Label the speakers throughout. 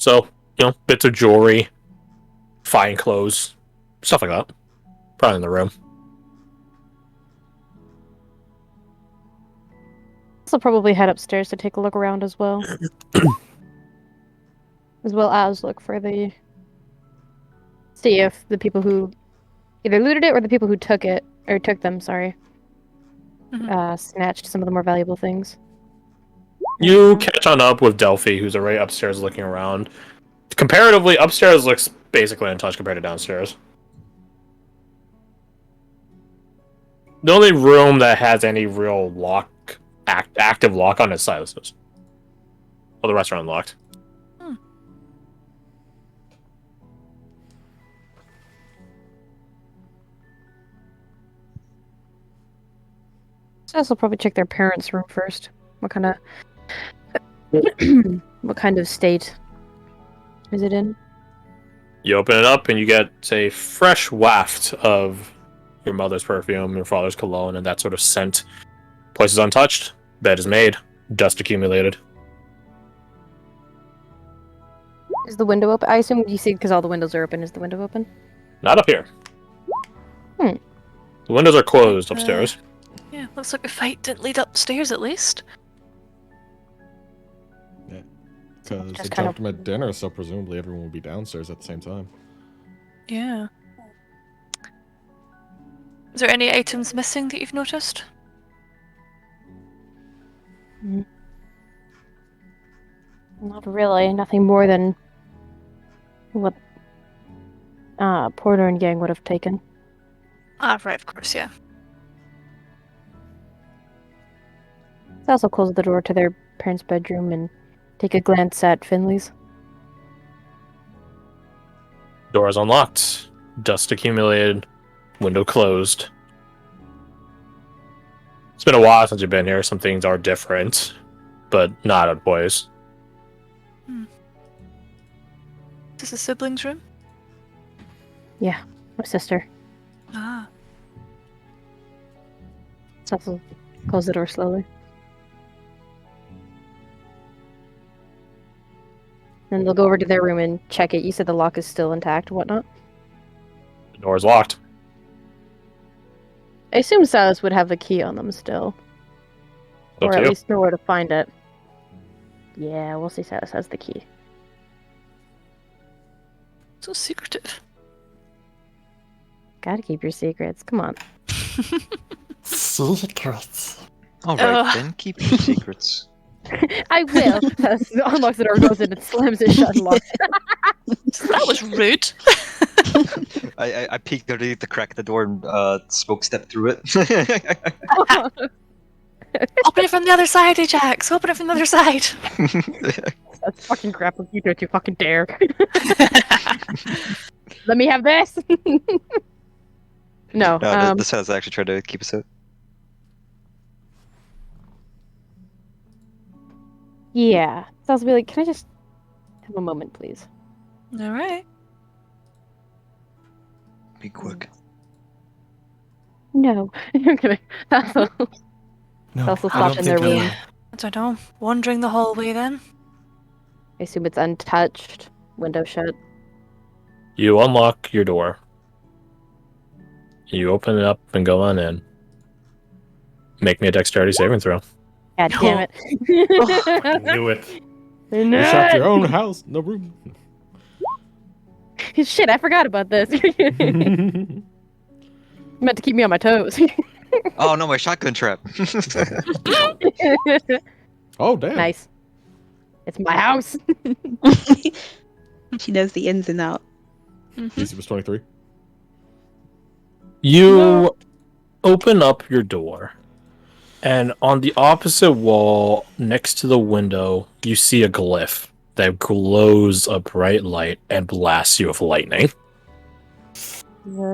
Speaker 1: So, bits of jewelry, fine clothes, stuff like that. Probably in the room.
Speaker 2: I'll probably head upstairs to take a look around as well. As well as look for see if the people who either looted it or the people who took them, snatched some of the more valuable things.
Speaker 1: You catch on up with Delphi, who's right upstairs looking around. Comparatively, upstairs looks basically untouched compared to downstairs. The only room that has any real active lock on is Silas's. All the rest are unlocked.
Speaker 2: Silas will probably check their parents' room first. What kind of state is it in?
Speaker 1: You open it up and you get a fresh waft of your mother's perfume, your father's cologne, and that sort of scent. Place is untouched. Bed is made. Dust accumulated.
Speaker 2: Is the window open? I assume you see because all the windows are open. Is the window open?
Speaker 1: Not up here. The windows are closed upstairs.
Speaker 3: Yeah, looks like the fight didn't lead upstairs at least.
Speaker 4: Yeah, because they jumped them at dinner, so presumably everyone will be downstairs at the same time.
Speaker 3: Yeah. Is there any items missing that you've noticed?
Speaker 2: Not really. Nothing more than what Porter and gang would have taken.
Speaker 3: Ah, right, of course, yeah.
Speaker 2: They also close the door to their parents' bedroom and take a glance at Finley's.
Speaker 1: Door is unlocked. Dust accumulated. Window closed. It's been a while since you've been here. Some things are different, but not out of place.
Speaker 3: Is this a sibling's room?
Speaker 2: Yeah, my sister.
Speaker 3: Ah.
Speaker 2: So close the door slowly. Then they'll go over to their room and check it. You said the lock is still intact and whatnot?
Speaker 1: The door is locked.
Speaker 2: I assume Silas would have the key on them still.
Speaker 1: Up
Speaker 2: Or
Speaker 1: to
Speaker 2: at
Speaker 1: you.
Speaker 2: least know where to find it. Yeah, we'll see Silas has the key.
Speaker 3: So secretive.
Speaker 2: Gotta keep your secrets. Come on.
Speaker 5: Secrets.
Speaker 6: Alright then, keep your secrets.
Speaker 2: I will. Unlocks the door, goes in, and slams it shut and locks it.
Speaker 3: That was rude.
Speaker 6: I peeked underneath the crack of the door and smoke stepped through it.
Speaker 3: Open it from the other side, Ajax. Open it from the other side.
Speaker 2: That's fucking crap. You don't you fucking dare. Let me have this. No.
Speaker 6: This has actually tried to keep us out.
Speaker 2: Yeah. So I was be like, can I just have a moment, please?
Speaker 3: Alright.
Speaker 6: Be quick.
Speaker 2: No. I'm kidding. That's
Speaker 4: No,
Speaker 2: also
Speaker 4: I
Speaker 2: stop
Speaker 4: don't
Speaker 2: in their
Speaker 4: think I
Speaker 2: room.
Speaker 4: will.
Speaker 3: I don't know. Wandering the hallway then?
Speaker 2: I assume it's untouched. Window shut.
Speaker 1: You unlock your door. You open it up and go on in. Make me a dexterity saving throw.
Speaker 2: God damn it.
Speaker 1: I knew it.
Speaker 4: You shot your own house, no room.
Speaker 2: Shit, I forgot about this. Meant to keep me on my toes.
Speaker 6: Oh no, my shotgun trap.
Speaker 4: Oh damn.
Speaker 2: Nice. It's my house.
Speaker 5: She knows the ins and outs.
Speaker 4: DC was 23.
Speaker 1: You open up your door, and on the opposite wall, next to the window, you see a glyph that glows a bright light and blasts you with lightning.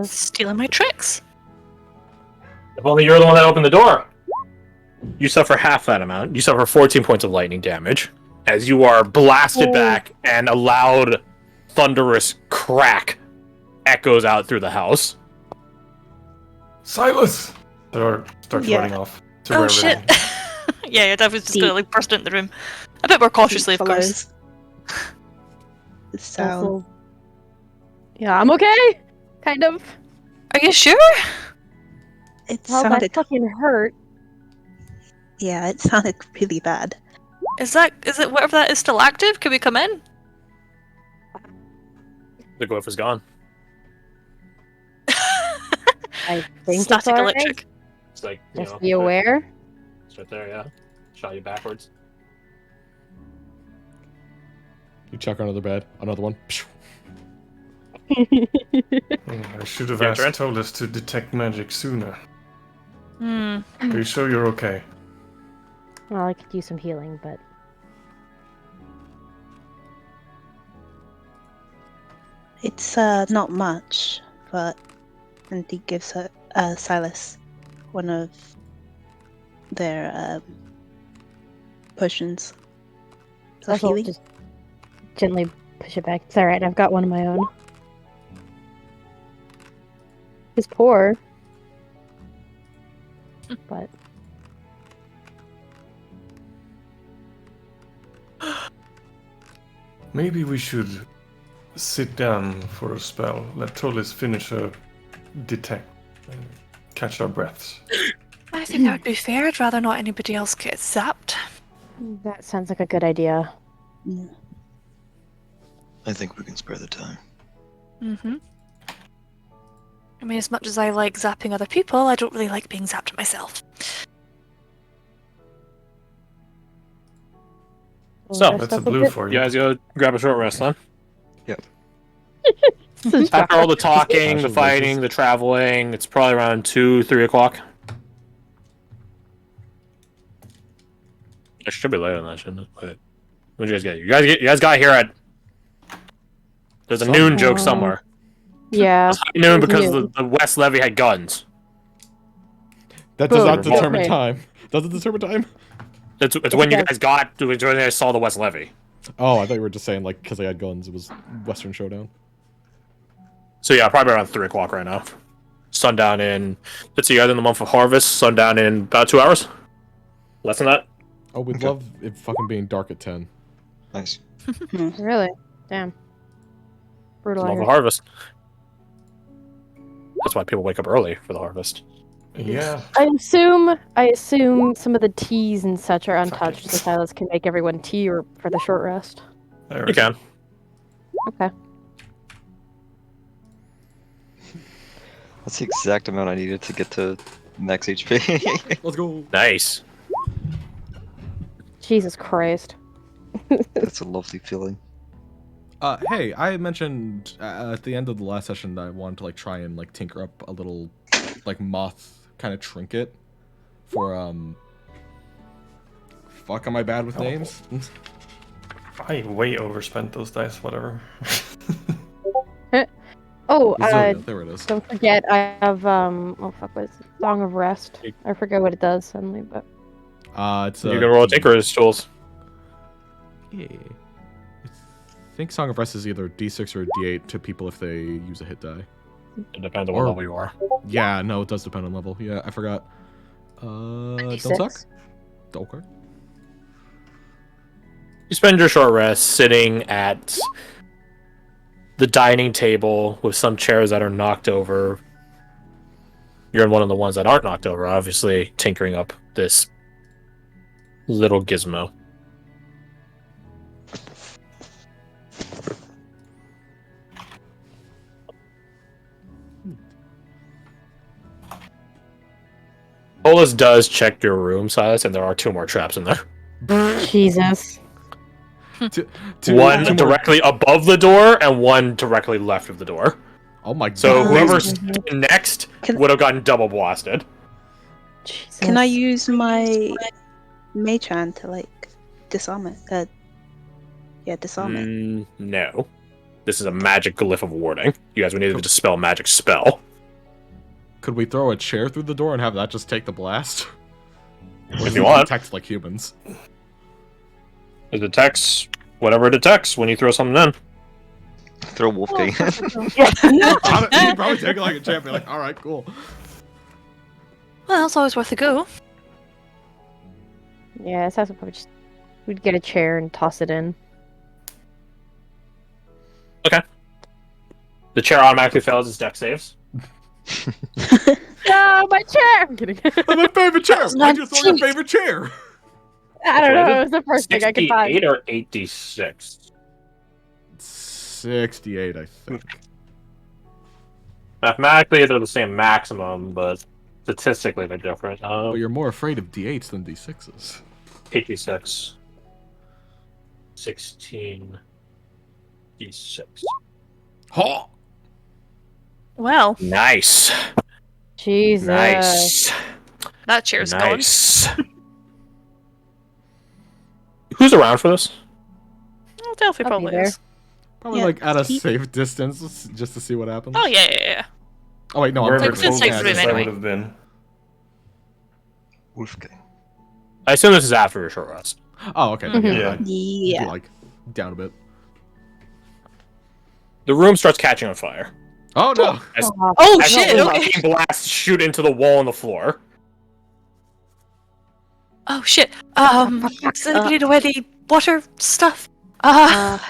Speaker 3: Stealing my tricks.
Speaker 1: If only you're the one that opened the door. You suffer half that amount. You suffer 14 points of lightning damage as you are blasted back, and a loud, thunderous crack echoes out through the house.
Speaker 4: Silas!
Speaker 7: Starts
Speaker 5: Yeah.
Speaker 7: running off. To
Speaker 3: Oh
Speaker 7: wherever-
Speaker 3: shit. Yeah, your dad was just
Speaker 5: Deep.
Speaker 3: gonna like burst into the room. A bit more cautiously, of course.
Speaker 5: Follows. sound.
Speaker 2: Yeah, I'm okay. Kind of.
Speaker 3: Are you sure?
Speaker 5: It
Speaker 2: Well,
Speaker 5: sounded.
Speaker 2: that fucking hurt.
Speaker 5: Yeah, it sounded really bad.
Speaker 3: Is it whatever that is still active? Can we come in?
Speaker 1: The glyph is gone.
Speaker 2: I think
Speaker 3: Static
Speaker 2: it's alright.
Speaker 3: electric.
Speaker 1: It's like,
Speaker 2: Just be aware.
Speaker 1: It's right there, yeah. Shot you backwards.
Speaker 4: You chuck under the bed. Another one.
Speaker 7: I should have
Speaker 1: Yeah,
Speaker 7: asked
Speaker 1: Trent?
Speaker 7: Tolis to detect magic sooner.
Speaker 3: Hmm.
Speaker 7: Are you sure you're okay?
Speaker 2: Well, I could use some healing, but
Speaker 5: It's not much, but and he gives Silas one of their potions of
Speaker 2: also
Speaker 5: healing.
Speaker 2: just gently push it back. It's alright, I've got one of my own. It's poor. But
Speaker 7: Maybe we should sit down for a spell. Let Tolis finish her detect and catch our breaths.
Speaker 3: I think that would be fair. I'd rather not anybody else get zapped.
Speaker 2: that sounds like a good idea.
Speaker 5: Yeah.
Speaker 6: I think we can spare the time.
Speaker 3: Mm-hmm. I mean, as much as I like zapping other people, I don't really like being zapped myself.
Speaker 1: So,
Speaker 7: That's a blue for
Speaker 1: You
Speaker 7: you.
Speaker 1: guys go grab a short rest, huh?
Speaker 2: After
Speaker 1: After all the talking, the
Speaker 4: Casual
Speaker 1: fighting,
Speaker 4: races.
Speaker 1: the traveling, it's probably around 2, 3 o'clock. It should be later than that, shouldn't it? But when did you guys get? You guys got here at. There's a noon joke somewhere.
Speaker 2: Yeah.
Speaker 1: It's high noon
Speaker 2: It was
Speaker 1: because
Speaker 2: noon.
Speaker 1: the West Levy had guns.
Speaker 4: That does
Speaker 2: Boom.
Speaker 4: not determine
Speaker 2: Okay.
Speaker 4: time. Does it determine time?
Speaker 1: It's when you guys got when you guys saw the West Levy.
Speaker 4: Oh, I thought you were just saying, like, because they had guns, it was Western Showdown.
Speaker 1: So yeah, probably around 3 o'clock right now. Sundown in. Let's see, you guys in the month of harvest. Sundown in about 2 hours. Less than that.
Speaker 4: Oh, we'd
Speaker 6: Okay.
Speaker 4: love it fucking being dark at 10.
Speaker 6: Nice.
Speaker 2: Really? Damn. Brutal.
Speaker 1: Month
Speaker 2: out
Speaker 1: of
Speaker 2: here.
Speaker 1: harvest. That's why people wake up early for the harvest.
Speaker 7: Yeah.
Speaker 2: I assume some of the teas and such are untouched, so Silas can make everyone tea or for the short rest.
Speaker 7: There
Speaker 1: You can.
Speaker 2: Okay.
Speaker 6: That's the exact amount I needed to get to max HP.
Speaker 4: Let's go.
Speaker 1: Nice.
Speaker 2: Jesus Christ.
Speaker 6: That's a lovely feeling.
Speaker 4: Hey, I mentioned at the end of the last session that I wanted to, like, try and, like, tinker up a little, like, moth kind of trinket for, Fuck, am I bad with names?
Speaker 7: I way overspent those dice, whatever.
Speaker 2: Oh,
Speaker 4: there it is.
Speaker 2: don't forget I have oh fuck, what is it? Song of Rest. I forget what it does suddenly, but
Speaker 4: It's
Speaker 1: You can roll Tinker's tools.
Speaker 4: Yeah. I think Song of Rest is either D6 or D8 to people if they use a hit die.
Speaker 1: It depends on what
Speaker 4: Or-
Speaker 1: level you are.
Speaker 4: Yeah, no, it does depend on level. Yeah, I forgot. Don't suck? Okay.
Speaker 1: You spend your short rest sitting at the dining table with some chairs that are knocked over. You're in one of the ones that aren't knocked over, obviously tinkering up this little gizmo. Polis does check your room, Silas, and there are 2 more traps in there.
Speaker 2: Jesus.
Speaker 1: One directly above the door and one directly left of the door.
Speaker 4: Oh my
Speaker 1: So
Speaker 4: god.
Speaker 1: whoever's next
Speaker 5: Can-
Speaker 1: would have gotten double blasted.
Speaker 2: Jesus.
Speaker 5: Can I use my mage hand to like disarm it? Disarm it.
Speaker 1: No. This is a magic glyph of warding. You guys would need to dispel a magic spell.
Speaker 4: Could we throw a chair through the door and have that just take the blast? Or
Speaker 1: If you want.
Speaker 4: detect like humans.
Speaker 1: It detects whatever it detects when you throw something in.
Speaker 6: Throw Wolfgang in.
Speaker 4: You'd probably take it like a champ. Be like, all right, cool.
Speaker 3: Well, it's always worth a go.
Speaker 2: Yeah, it sounds like probably just we'd get a chair and toss it in.
Speaker 1: The chair automatically fails its deck saves.
Speaker 2: No, my chair! I'm kidding.
Speaker 4: That's my favorite chair.
Speaker 3: That's
Speaker 4: I just saw your
Speaker 3: 19.
Speaker 4: favorite chair.
Speaker 2: I don't
Speaker 1: What is
Speaker 2: know.
Speaker 1: it?
Speaker 2: It was the first thing I could find.
Speaker 1: 68 or 86?
Speaker 4: 68, I think.
Speaker 1: Mathematically, they're the same maximum, but statistically, they're different.
Speaker 4: But you're more afraid of D8s than D6s.
Speaker 1: 86. 16. D6.
Speaker 4: Ha!
Speaker 3: Well,
Speaker 1: Nice.
Speaker 2: Jesus.
Speaker 1: Nice.
Speaker 3: that chair's gone.
Speaker 1: Nice. Who's around for this?
Speaker 3: Oh, Delphi
Speaker 2: I'll be
Speaker 3: probably
Speaker 2: there.
Speaker 3: is.
Speaker 4: Probably
Speaker 5: Yeah,
Speaker 4: like at a
Speaker 5: he-
Speaker 4: safe distance just to see what happens.
Speaker 3: Oh, yeah.
Speaker 4: Oh wait, no, I'm
Speaker 7: Wherever
Speaker 3: like within
Speaker 7: closest
Speaker 3: safe
Speaker 7: I
Speaker 3: room anyway.
Speaker 7: would have been.
Speaker 6: Wolfgang.
Speaker 1: I assume this is after a short rest.
Speaker 4: Oh, okay.
Speaker 2: Mhm.
Speaker 7: Yeah.
Speaker 4: I'd be,
Speaker 5: Yeah.
Speaker 4: like down a bit.
Speaker 1: The room starts catching on fire.
Speaker 4: Oh no!
Speaker 1: As,
Speaker 3: Oh,
Speaker 1: as
Speaker 3: shit, okay.
Speaker 1: fucking blasts shoot into the wall on the floor.
Speaker 3: Oh, shit. Does anybody know where the water stuff?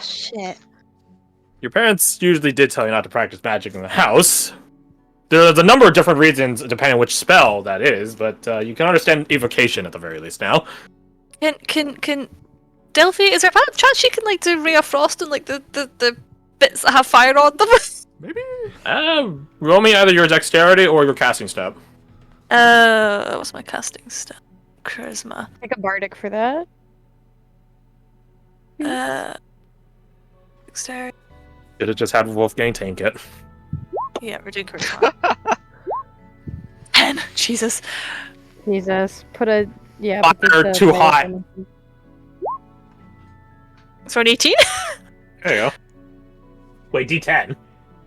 Speaker 5: Shit.
Speaker 1: Your parents usually did tell you not to practice magic in the house. There's a number of different reasons, depending on which spell that is, but you can understand evocation at the very least now.
Speaker 3: Can Delphi, is there a chance she can, like, do Ray of Frost and, like, the bits that have fire on them?
Speaker 4: Maybe.
Speaker 1: Roll me either your dexterity or your casting step.
Speaker 3: What's my casting step? Charisma.
Speaker 2: Like a bardic for that.
Speaker 3: Dexterity.
Speaker 1: Should have just had Wolfgang tank it.
Speaker 3: Yeah, we're doing charisma. 10. Jesus.
Speaker 2: Jesus. Put a yeah.
Speaker 1: Fire
Speaker 2: put this,
Speaker 1: too
Speaker 2: thing
Speaker 1: hot.
Speaker 2: on.
Speaker 3: So an 18?
Speaker 1: There you go. Wait, D10.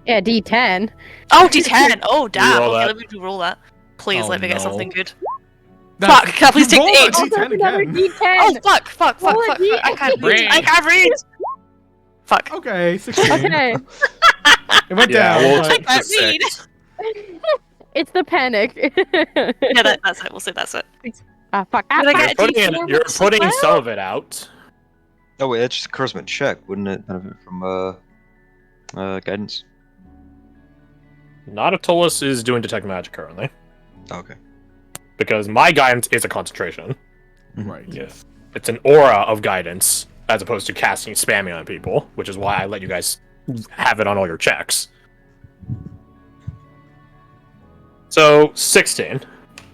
Speaker 2: Yeah, D10.
Speaker 3: Oh, D10. Oh, damn.
Speaker 1: Roll
Speaker 3: Okay,
Speaker 1: that.
Speaker 3: let me roll that. Please
Speaker 4: Oh,
Speaker 3: let me get
Speaker 4: no.
Speaker 3: something good.
Speaker 4: That's-
Speaker 3: Fuck, can I please
Speaker 4: you
Speaker 3: take the
Speaker 4: rolled a
Speaker 3: 8?
Speaker 2: Oh,
Speaker 4: D10
Speaker 2: there's another
Speaker 4: again.
Speaker 2: D10.
Speaker 3: Oh, fuck.
Speaker 2: Roll a
Speaker 3: I can't
Speaker 2: D8.
Speaker 3: read. I can't read. Fuck.
Speaker 4: Okay, 16.
Speaker 2: Okay.
Speaker 4: It went
Speaker 1: Yeah,
Speaker 4: down.
Speaker 1: we'll
Speaker 4: but-
Speaker 1: take the
Speaker 3: can't read.
Speaker 1: 6.
Speaker 2: It's the panic.
Speaker 3: Yeah, that's it. We'll say that's it.
Speaker 2: Fuck.
Speaker 3: Did I
Speaker 1: You're
Speaker 3: get a
Speaker 1: putting,
Speaker 3: D4
Speaker 1: you're
Speaker 3: as
Speaker 1: putting
Speaker 3: well?
Speaker 1: some of it out.
Speaker 6: Oh wait, that's just a charisma check, wouldn't it? Benefit from guidance.
Speaker 1: Not if Tolis is doing detect magic currently,
Speaker 6: Oh, okay.
Speaker 1: because my guidance is a concentration.
Speaker 4: Right.
Speaker 7: Yes.
Speaker 1: It's an aura of guidance as opposed to casting spamming on people, which is why I let you guys have it on all your checks. So 16.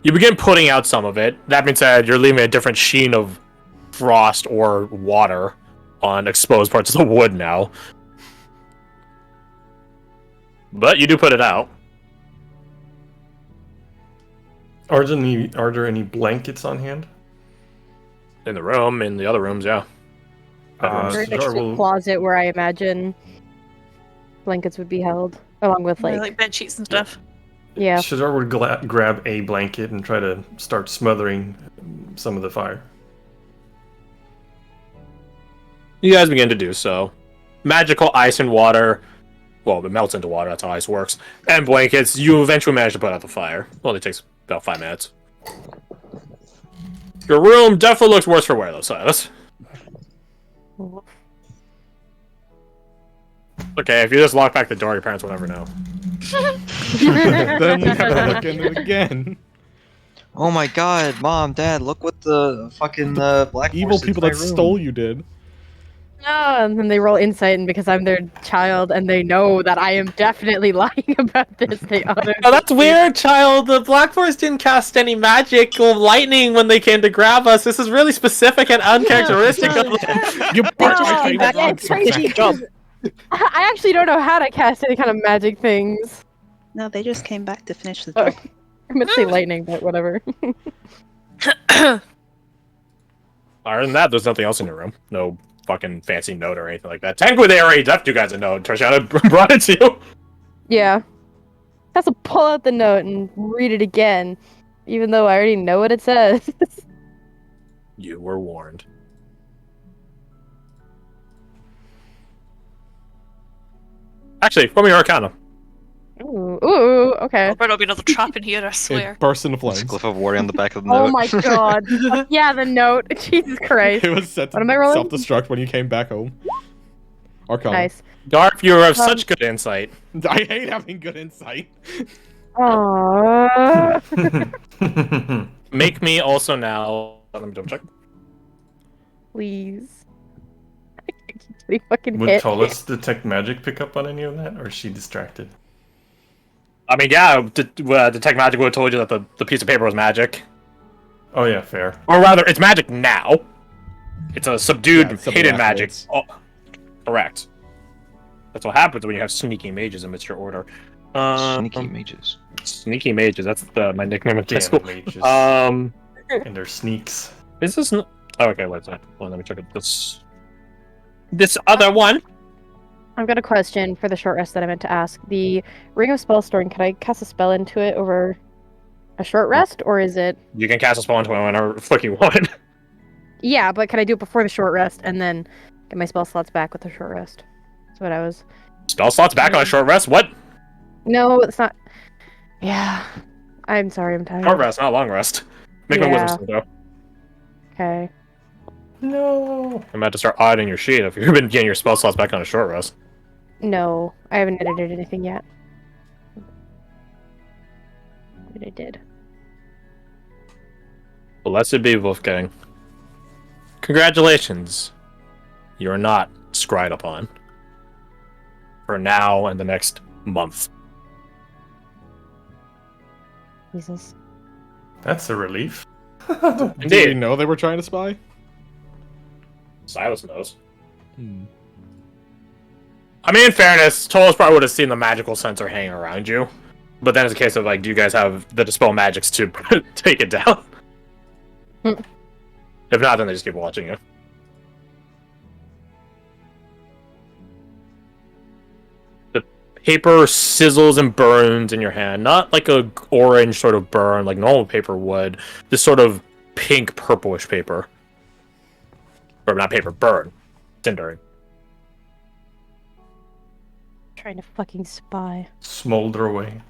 Speaker 1: You begin putting out some of it. That being said, you're leaving a different sheen of frost or water on exposed parts of the wood now. But you do put it out.
Speaker 7: Are there any blankets on hand?
Speaker 1: In the room, in the other rooms, yeah.
Speaker 2: Or next
Speaker 7: Jar
Speaker 2: to the
Speaker 7: will-
Speaker 2: closet where I imagine blankets would be held, along with
Speaker 3: Like bed sheets and stuff.
Speaker 2: yeah.
Speaker 7: Shadar would grab a blanket and try to start smothering some of the fire.
Speaker 1: You guys begin to do so. Magical ice and water. Well, it melts into water, that's how ice works. And blankets, you eventually manage to put out the fire. Well, it takes about 5 minutes. Your room definitely looks worse for wear, though, Silas. Okay, if you just lock back the door, your parents will never know.
Speaker 4: Then never look in it again.
Speaker 6: Oh my god, Mom, Dad, look what the fucking black
Speaker 4: Evil
Speaker 6: horse did
Speaker 4: people
Speaker 6: to my
Speaker 4: that
Speaker 6: room.
Speaker 4: stole you did.
Speaker 2: No, and then they roll insight, and because I'm their child, and they know that I am definitely lying about this. They other.
Speaker 1: Oh, that's weird, child. The Black Forest didn't cast any magic or lightning when they came to grab us. This is really specific and uncharacteristic of them.
Speaker 4: You
Speaker 2: No,
Speaker 4: barked my favorite
Speaker 2: that's
Speaker 4: dog.
Speaker 2: crazy. I actually don't know how to cast any kind of magic things.
Speaker 5: No, they just came back to finish the
Speaker 2: Oh.
Speaker 5: job.
Speaker 2: I'm gonna say lightning, but whatever.
Speaker 1: Other than that, there's nothing else in your room. No fucking fancy note or anything like that. Technically, they already left you guys a note. Trishana brought it to you.
Speaker 2: Yeah. Has to pull out the note and read it again, even though I already know what it says.
Speaker 1: You were warned. Actually, roll me your Arcana.
Speaker 2: Ooh, okay.
Speaker 3: There better not be another trap in here, I swear.
Speaker 4: It burst into
Speaker 6: There's a
Speaker 4: flames.
Speaker 6: glyph of warrior on the back of the
Speaker 2: Oh
Speaker 6: note.
Speaker 2: my god. Yeah, the note. Jesus Christ.
Speaker 4: It was set
Speaker 2: What
Speaker 4: to
Speaker 2: am I rolling?
Speaker 4: self-destruct when you came back home. Arcana.
Speaker 2: Nice.
Speaker 1: Garth, you have such good insight.
Speaker 4: I hate having good insight.
Speaker 2: Aww.
Speaker 1: Make me also now. Let me double check.
Speaker 2: Please. I keep getting fucking
Speaker 7: Would
Speaker 2: hit.
Speaker 7: Tolis detect magic pick up on any of that, or is she distracted?
Speaker 1: I mean, yeah, Detect Magic would have told you that the piece of paper was magic.
Speaker 7: Oh yeah, fair.
Speaker 1: Or rather, it's magic now. It's a subdued,
Speaker 4: Yeah, it's something
Speaker 1: hidden magic.
Speaker 4: afterwards.
Speaker 1: Oh, correct. That's what happens when you have sneaky mages amidst your order.
Speaker 6: Sneaky mages.
Speaker 1: Sneaky mages. That's my nickname in high
Speaker 7: Damn
Speaker 1: school.
Speaker 7: mages.
Speaker 1: Um,
Speaker 7: And their sneaks.
Speaker 1: is this? Oh, okay, wait a second. Well, let me check it. This other one.
Speaker 2: I've got a question for the short rest that I meant to ask. The Ring of Spellstoring, can I cast a spell into it over a short rest, or is it...
Speaker 1: You can cast a spell into it whenever the fuck you want.
Speaker 2: Yeah, but can I do it before the short rest and then get my spell slots back with the short rest? That's what I was...
Speaker 1: Spell slots back on a short rest. What?
Speaker 2: No, it's not... Yeah. I'm sorry, I'm tired.
Speaker 1: Short rest, not long rest. Make my
Speaker 2: Yeah.
Speaker 1: wisdom save, though.
Speaker 2: Okay.
Speaker 7: No.
Speaker 1: I'm about to start auditing your sheet if you've been getting your spell slots back on a short rest.
Speaker 2: No, I haven't edited anything yet. But I did.
Speaker 1: Blessed be Wolfgang. Congratulations. You are not scryed upon. For now and the next month.
Speaker 2: Jesus.
Speaker 7: That's a relief.
Speaker 4: Did we
Speaker 1: Indeed.
Speaker 4: know they were trying to spy?
Speaker 1: Silas knows.
Speaker 4: Hmm.
Speaker 1: I mean, in fairness, Tolos probably would have seen the magical sensor hanging around you. But then it's a case of, like, do you guys have the dispel magics to take it down?
Speaker 2: Hmm.
Speaker 1: If not, then they just keep watching you. The paper sizzles and burns in your hand. Not like a orange sort of burn like normal paper would. This sort of pink purplish paper. Or not paper, burn. Cindering.
Speaker 2: Trying to fucking spy.
Speaker 7: Smolder away.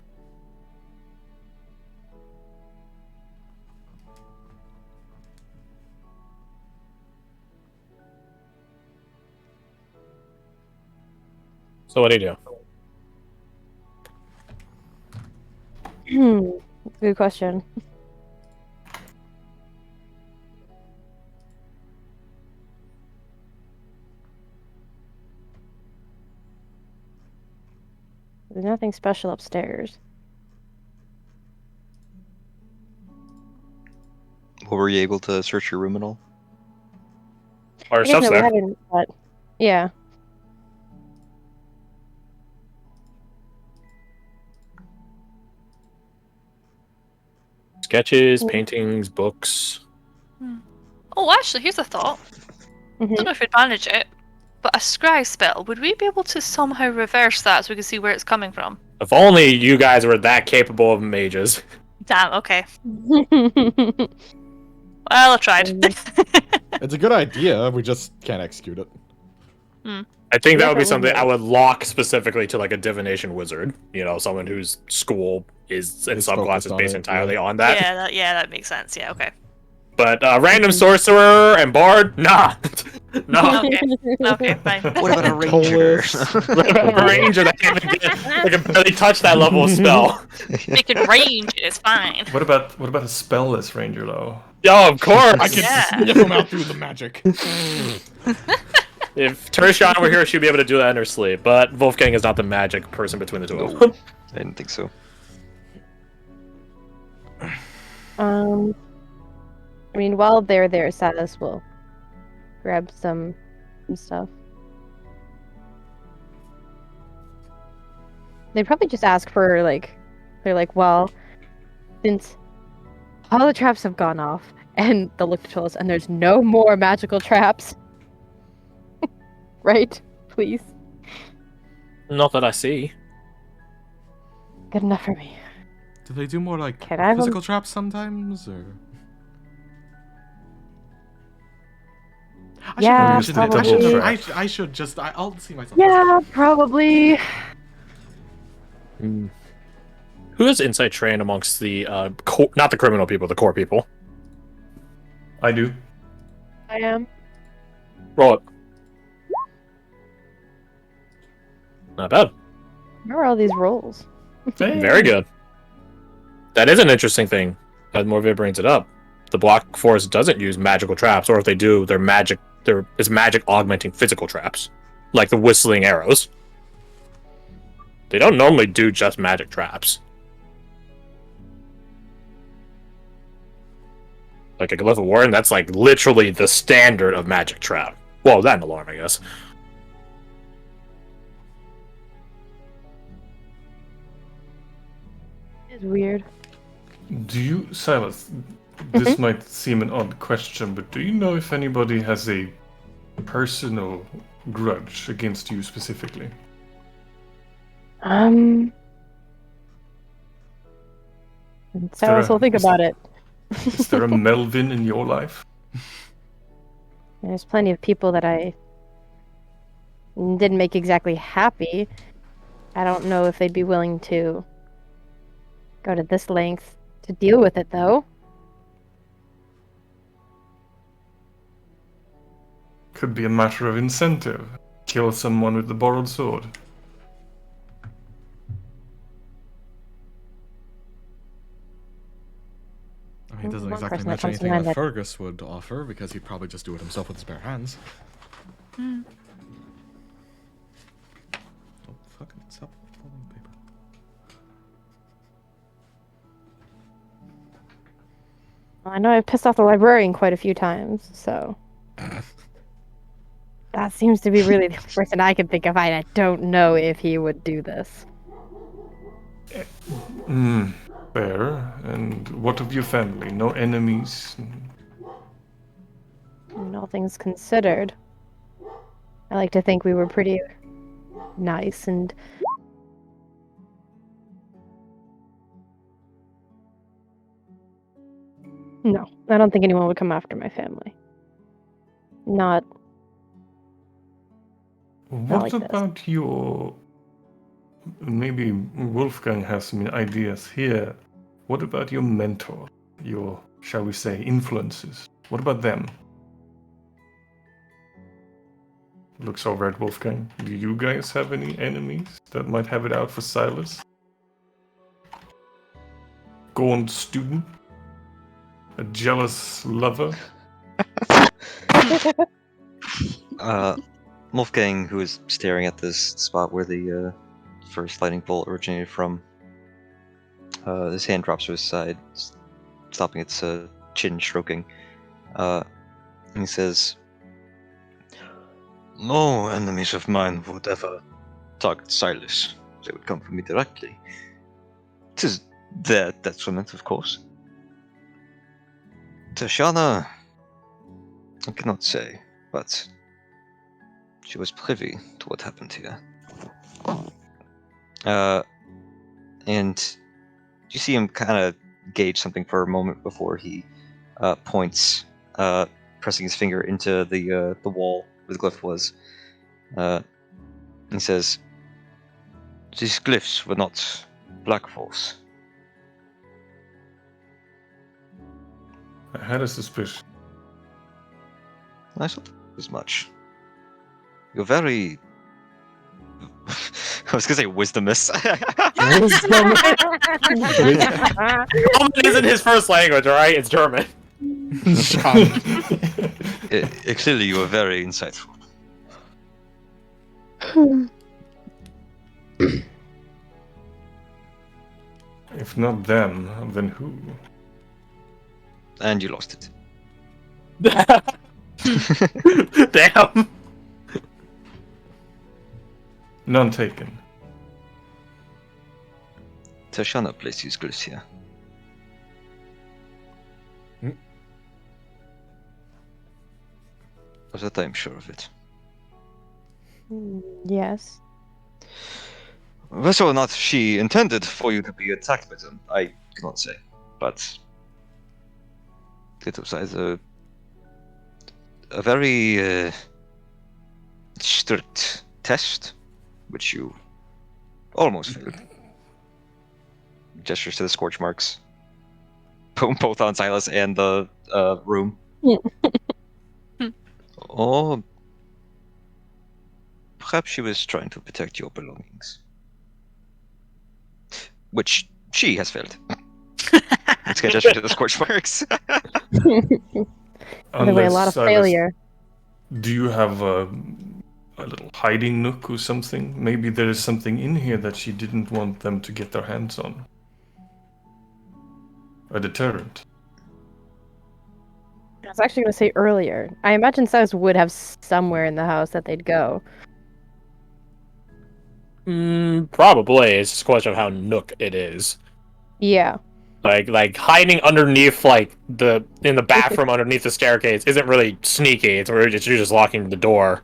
Speaker 1: So what do you do?
Speaker 2: Good question. There's nothing special upstairs.
Speaker 6: Well, were you able to search your room and all?
Speaker 1: Our
Speaker 2: I guess
Speaker 1: stuff's
Speaker 2: no, we
Speaker 1: there.
Speaker 2: haven't, but yeah.
Speaker 1: Sketches, paintings, books.
Speaker 3: Oh, actually, here's a thought. I
Speaker 2: Mhm.
Speaker 3: don't know if we'd manage it, but a scry spell, would we be able to somehow reverse that so we can see where it's coming from?
Speaker 1: If only you guys were that capable of mages.
Speaker 3: Damn, okay. Well, I tried.
Speaker 4: It's a good idea. We just can't execute it.
Speaker 1: I think that would be
Speaker 2: Different
Speaker 1: something I
Speaker 2: windows.
Speaker 1: would lock specifically to like a divination wizard. You know, someone whose school is in
Speaker 4: Is
Speaker 1: some
Speaker 4: focused
Speaker 1: classes
Speaker 4: on
Speaker 1: based
Speaker 4: it,
Speaker 1: entirely
Speaker 4: yeah.
Speaker 1: on that.
Speaker 3: Yeah, that makes sense. Yeah, okay.
Speaker 1: But random sorcerer and bard, nah, no.
Speaker 3: Okay. Okay, fine.
Speaker 6: What about a ranger?
Speaker 1: What about a ranger that can't even get, that can barely touch that level of spell?
Speaker 3: They can range it, it's fine.
Speaker 7: What about a spellless ranger though?
Speaker 1: Oh, of course.
Speaker 4: I can
Speaker 3: Yeah.
Speaker 4: sniff them out through the magic.
Speaker 1: If Tertiana were here, she'd be able to do that in her sleep. But Wolfgang is not the magic person between the two of them.
Speaker 6: I didn't think so.
Speaker 2: I mean, while they're there, Silas will grab some stuff. They'd probably just ask for, like, they're like, well, since all the traps have gone off, and they'll look to us, and there's no more magical traps. Right? Please.
Speaker 1: Not that I see.
Speaker 2: Good enough for me.
Speaker 4: Do they do more like
Speaker 2: Can I have a-
Speaker 4: physical traps sometimes, or? I
Speaker 2: Yeah,
Speaker 4: should
Speaker 7: probably.
Speaker 4: I should just. I'll see myself.
Speaker 2: Yeah, probably.
Speaker 1: Who is insight trained amongst the not the criminal people, the core people?
Speaker 7: I do.
Speaker 2: I am.
Speaker 1: Roll it. Not bad.
Speaker 2: Where are all these rolls?
Speaker 1: Very good. That is an interesting thing. As Morvia brings it up, the Black Forest doesn't use magical traps, or if they do, they're magic. It's magic augmenting physical traps, like the whistling arrows. They don't normally do just magic traps. Like a Glyph of Warden, that's like literally the standard of magic trap. Well, that and alarm, I guess.
Speaker 2: It's weird.
Speaker 7: Do you, Silas? This might seem an odd question, but do you know if anybody has a personal grudge against you specifically?
Speaker 2: Silas will think about it.
Speaker 7: Is there a Melvin in your life?
Speaker 2: There's plenty of people that I didn't make exactly happy. I don't know if they'd be willing to go to this length to deal with it, though.
Speaker 7: Could be a matter of incentive. Kill someone with the borrowed sword.
Speaker 4: I mean, it doesn't
Speaker 2: One
Speaker 4: exactly
Speaker 2: person that
Speaker 4: match
Speaker 2: comes to
Speaker 4: anything
Speaker 2: mind
Speaker 4: that
Speaker 2: that-
Speaker 4: Fergus would offer, because he'd probably just do it himself with his bare hands. Oh, fucking stop folding paper.
Speaker 2: Well, I know I've pissed off the librarian quite a few times, so... That seems to be really the only person I can think of. I don't know if he would do this.
Speaker 7: Fair. And what of your family? No enemies?
Speaker 2: And all things considered, I like to think we were pretty nice and... No, I don't think anyone would come after my family. Not
Speaker 7: What
Speaker 2: like this.
Speaker 7: about your... Maybe Wolfgang has some ideas here. What about your mentor? Your, shall we say, influences? What about them? Looks over at Wolfgang. Do you guys have any enemies that might have it out for Silas? Gaunt student? A jealous lover?
Speaker 6: Wolfgang, who is staring at this spot where the first lightning bolt originated from, his hand drops to his side, stopping its chin stroking. And he says, "No enemies of mine would ever target Silas. They would come for me directly. It is their detriment, of course. Tashana, I cannot say, but she was privy to what happened here. And you see him kind of gauge something for a moment before he points, pressing his finger into the wall where the glyph was. He says, "These glyphs were not Black Force."
Speaker 7: I had a suspicion.
Speaker 6: I thought as much. You're very... I was gonna say wisdomous.
Speaker 1: German isn't his first language, alright? It's German.
Speaker 6: Clearly, you are very insightful.
Speaker 7: If not them, then who?
Speaker 6: And you lost it.
Speaker 1: Damn.
Speaker 7: None taken.
Speaker 6: Tashana placed these glyphs here. Of that I am sure of it.
Speaker 2: Yes.
Speaker 6: Whether or not she intended for you to be attacked by them, I cannot say. But it was either a very strict test, which you almost failed. Gestures to the scorch marks, both on Silas and the room. Or Perhaps she was trying to protect your belongings. Which she has failed. Let's get just to the scorch marks.
Speaker 2: By the way, a lot of
Speaker 7: Silas,
Speaker 2: failure.
Speaker 7: do you have a little hiding nook or something? Maybe there is something in here that she didn't want them to get their hands on. A deterrent.
Speaker 2: I was actually going to say earlier. I imagine Silas would have somewhere in the house that they'd go.
Speaker 1: Probably. It's just a question of how nook it is.
Speaker 2: Yeah.
Speaker 1: Like hiding underneath in the bathroom underneath the staircase isn't really sneaky. It's really just you're just locking the door.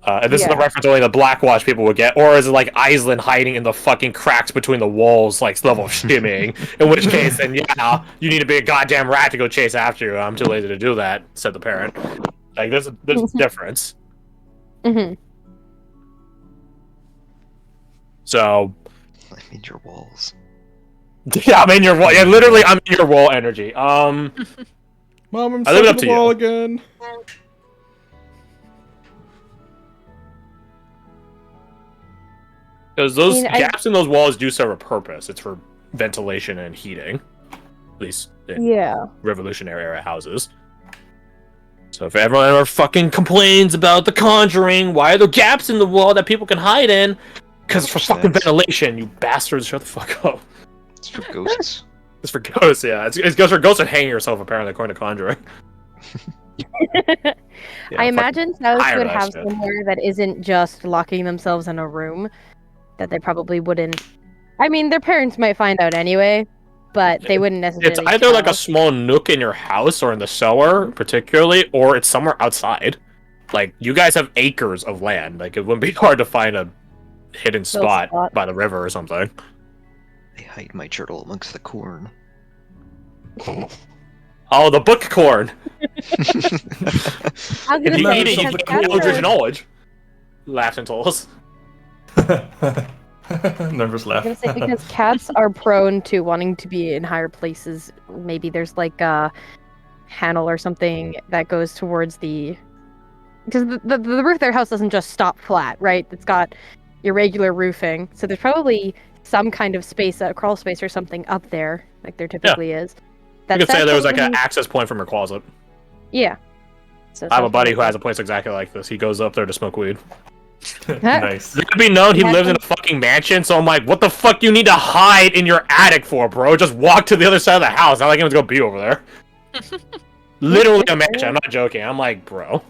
Speaker 1: And this is the
Speaker 2: Yeah.
Speaker 1: reference only the Blackwatch people would get, or is it like Island hiding in the fucking cracks between the walls, like level of shimmying? In which case, then yeah, you need to be a goddamn rat to go chase after you. I'm too lazy to do that," said the parent. Like there's a difference.
Speaker 2: Mm-hmm.
Speaker 1: So
Speaker 6: I mean, your walls.
Speaker 1: yeah, I'm in your wall. Yeah, literally, I'm in your wall energy.
Speaker 4: Mom, I'm
Speaker 1: I leave it
Speaker 4: stuck
Speaker 1: up
Speaker 4: in
Speaker 1: to
Speaker 4: the wall
Speaker 1: you.
Speaker 4: again.
Speaker 1: Because those
Speaker 2: I mean,
Speaker 1: gaps in those walls do serve a purpose. It's for ventilation and heating, at least in
Speaker 2: Yeah.
Speaker 1: Revolutionary era houses. So if everyone ever fucking complains about The Conjuring, why are there gaps in the wall that people can hide in? Because it's for fucking
Speaker 6: Snacks.
Speaker 1: ventilation, you bastards. Shut the fuck up.
Speaker 6: It's for ghosts.
Speaker 1: It's for ghosts, yeah. It's for ghosts and hanging yourself, apparently, according to Conjuring. Yeah,
Speaker 2: I
Speaker 1: fuck-
Speaker 2: imagine Silas
Speaker 1: tired
Speaker 2: would
Speaker 1: of that
Speaker 2: have
Speaker 1: shit.
Speaker 2: somewhere that isn't just locking themselves in a room that they probably wouldn't. I mean, their parents might find out anyway, but they wouldn't necessarily.
Speaker 1: It's either like a
Speaker 2: tell.
Speaker 1: small nook in your house or in the cellar, particularly, or it's somewhere outside. Like, you guys have acres of land. Like, it wouldn't be hard to find a hidden spot
Speaker 2: spot.
Speaker 1: by the river or something.
Speaker 6: I hide my turtle amongst the corn.
Speaker 1: Oh, the book corn!
Speaker 2: I was
Speaker 1: If
Speaker 2: gonna
Speaker 1: you
Speaker 2: say,
Speaker 1: eat it, you
Speaker 2: because
Speaker 1: get
Speaker 2: cats
Speaker 1: Eldritch
Speaker 2: are-
Speaker 1: knowledge. Laughs and tolls.
Speaker 7: Nervous
Speaker 2: I
Speaker 7: laugh.
Speaker 2: was gonna say because cats are prone to wanting to be in higher places. Maybe there's like a panel or something that goes towards the. Because the roof of their house doesn't just stop flat, right? It's got irregular roofing, so there's probably some kind of space, a crawl space or something up there, like there typically is.
Speaker 1: You could say
Speaker 2: that's
Speaker 1: there was like an
Speaker 2: probably-
Speaker 1: access point from your closet.
Speaker 2: Yeah. So
Speaker 1: I have a
Speaker 2: sounds
Speaker 1: buddy
Speaker 2: like
Speaker 1: who has a place exactly like this. He goes up there to smoke weed.
Speaker 7: Nice.
Speaker 1: Let it be known he
Speaker 2: Yeah,
Speaker 1: lives in a fucking mansion, so I'm like, what the fuck you need to hide in your attic for, bro? Just walk to the other side of the house. Not like anyone's gonna be over there. Literally a mansion. I'm not joking. I'm like, bro,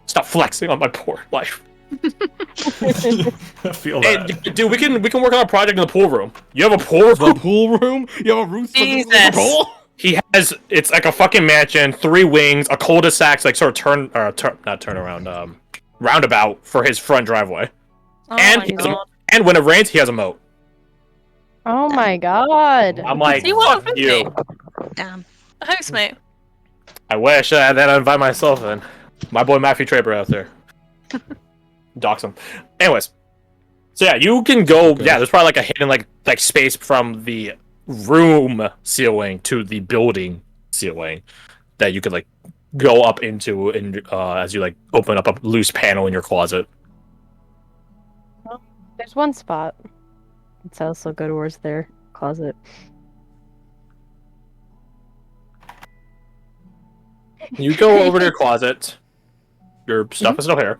Speaker 1: stop flexing on my poor life.
Speaker 7: I feel
Speaker 1: Hey,
Speaker 7: that.
Speaker 1: dude, we can work on a project in the pool room. You have a pool
Speaker 4: The
Speaker 1: room?
Speaker 4: pool room? You have a roof for the
Speaker 3: Jesus.
Speaker 4: pool?
Speaker 1: It's like a fucking mansion, 3 wings, a cul-de-sac, like sort of roundabout for his front driveway.
Speaker 3: Oh
Speaker 1: And
Speaker 3: my
Speaker 1: he has a-
Speaker 3: god.
Speaker 1: And when it rains, he has a moat.
Speaker 2: Oh my god.
Speaker 1: I'm like,
Speaker 3: See what
Speaker 1: fuck you.
Speaker 5: Damn.
Speaker 3: A housemate.
Speaker 1: I wish then I'd invite myself in. My boy Matthew Traper out there. Dox him. Anyways. So yeah, you can go.
Speaker 4: Okay.
Speaker 1: Yeah, there's probably like a hidden like space from the room ceiling to the building ceiling that you could like go up into and as you like open up a loose panel in your closet.
Speaker 2: There's one spot. Let's also go towards their closet.
Speaker 1: You go over to your closet. Your stuff is still here.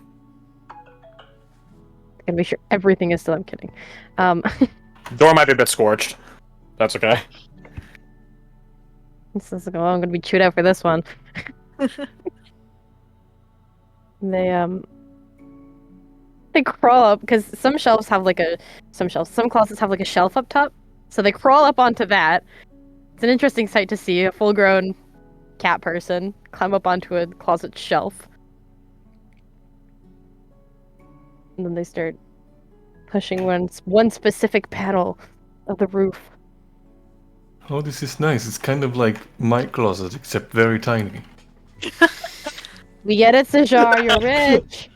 Speaker 2: And make sure everything is still. I'm kidding.
Speaker 1: Door might be a bit scorched. That's okay.
Speaker 2: This is I'm gonna be chewed out for this one. They crawl up because some closets have like a shelf up top, so they crawl up onto that. It's an interesting sight to see a full-grown cat person climb up onto a closet shelf, and then they start pushing one specific panel of the roof.
Speaker 7: Oh, this is nice. It's kind of like my closet, except very tiny.
Speaker 2: We get it, Sajar. You're rich.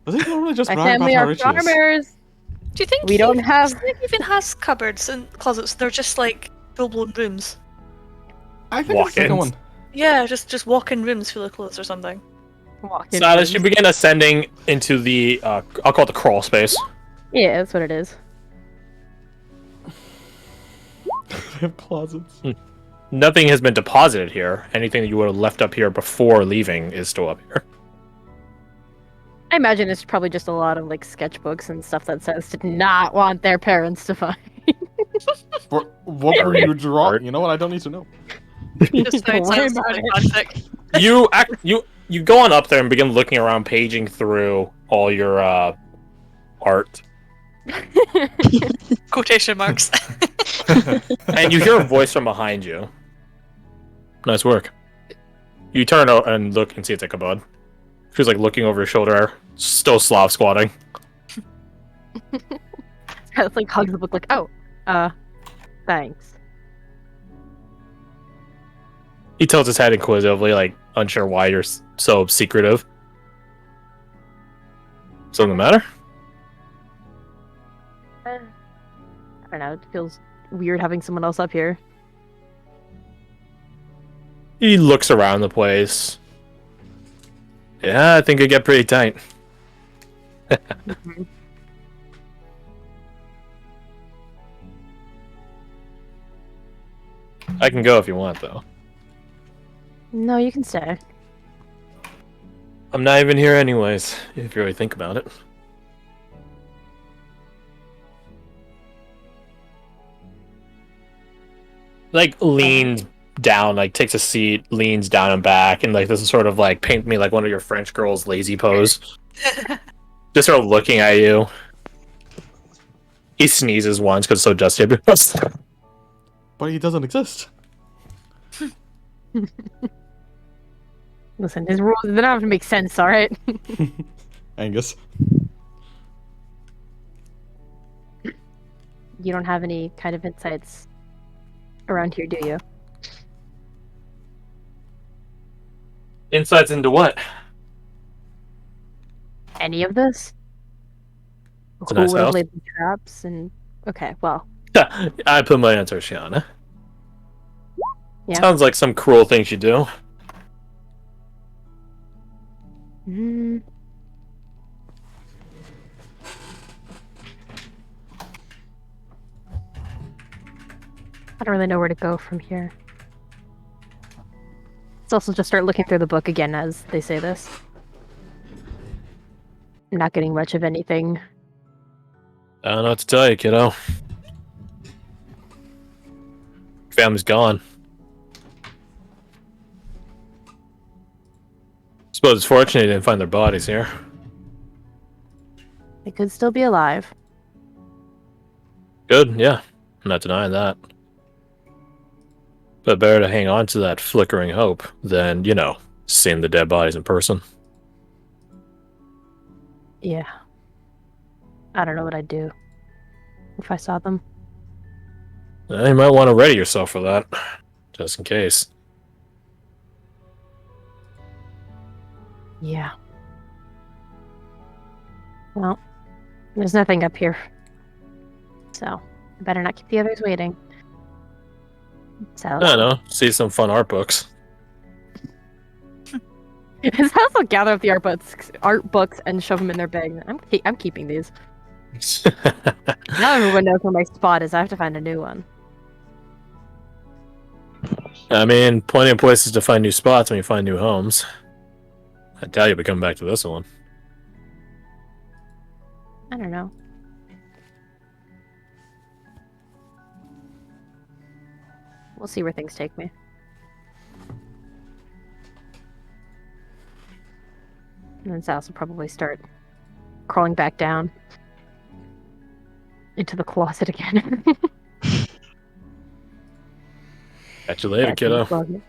Speaker 4: I think normally just
Speaker 2: My
Speaker 4: brag about
Speaker 2: family
Speaker 4: how
Speaker 2: are
Speaker 4: rich he is.
Speaker 2: farmers.
Speaker 3: Do you think
Speaker 2: We don't have.
Speaker 3: do you think even has cupboards and closets? They're just like full-blown rooms.
Speaker 4: I think it's the second
Speaker 1: Walk-ins.
Speaker 4: one.
Speaker 3: Yeah, just walk-in rooms full of clothes or something.
Speaker 2: Walk
Speaker 1: Silas, you
Speaker 2: inwards.
Speaker 1: begin ascending into the, I'll call it the crawl space.
Speaker 2: Yeah, that's what it is.
Speaker 4: They have closets.
Speaker 1: Nothing has been deposited here. Anything that you would have left up here before leaving is still up here.
Speaker 2: I imagine it's probably just a lot of like sketchbooks and stuff that says did not want their parents to find.
Speaker 4: What were you drawing?
Speaker 1: Art.
Speaker 4: You know what? I don't need to know.
Speaker 3: Just
Speaker 2: Don't worry about it.
Speaker 3: fantastic.
Speaker 1: You go on up there and begin looking around, paging through all your art,
Speaker 3: Quotation marks.
Speaker 1: and you hear a voice from behind you. Nice work. You turn out and look and see it's Ichabod. She's like looking over your shoulder, still Slav squatting.
Speaker 2: It's like hugs the book, like, oh, thanks.
Speaker 1: He tilts his head inquisitively, like unsure why you're so secretive. Something the matter?
Speaker 2: I don't know. It feels weird having someone else up here.
Speaker 1: He looks around the place. Yeah, I think it get pretty tight. I can go if you want, though.
Speaker 2: No, you can stay.
Speaker 1: I'm not even here anyways, if you really think about it. Like, leans down, like, takes a seat, leans down and back, and, like, this is sort of, like, paint me like one of your French girls' lazy pose. Just sort of looking at you. He sneezes once, because it's so dusty.
Speaker 4: But he doesn't exist.
Speaker 2: Listen, his rules, they don't have to make sense, alright?
Speaker 4: Angus.
Speaker 2: You don't have any kind of insights around here, do you?
Speaker 1: Insights into what?
Speaker 2: Any of this?
Speaker 1: It's a
Speaker 2: Who
Speaker 1: nice
Speaker 2: would have
Speaker 1: house.
Speaker 2: laid the traps and... Okay, well,
Speaker 1: I put my answer, Shiana.
Speaker 2: Yeah.
Speaker 1: Sounds like some cruel thing she'd do.
Speaker 2: mm, I don't really know where to go from here. Let's also just start looking through the book again as they say this. I'm not getting much of anything.
Speaker 1: I don't know what to tell you, kiddo. Family's gone. Suppose it's fortunate you didn't find their bodies here.
Speaker 2: They could still be alive.
Speaker 1: Good, yeah. I'm not denying that. But better to hang on to that flickering hope than, you know, seeing the dead bodies in person.
Speaker 2: Yeah. I don't know what I'd do if I saw them.
Speaker 1: You might want to ready yourself for that, just in case.
Speaker 2: Yeah. Well, there's nothing up here. So, I better not keep the others waiting. So,
Speaker 1: I don't know. See some fun art books.
Speaker 2: His house will gather up the art books and shove them in their bag. I'm keeping these. Now everyone knows where my spot is. I have to find a new one.
Speaker 1: I mean, plenty of places to find new spots when you find new homes. I tell you, be coming back to this one.
Speaker 2: I don't know. We'll see where things take me. And then Sass will probably start crawling back down into the closet again.
Speaker 1: Catch you later,
Speaker 2: Back in the
Speaker 1: kiddo.
Speaker 2: closet.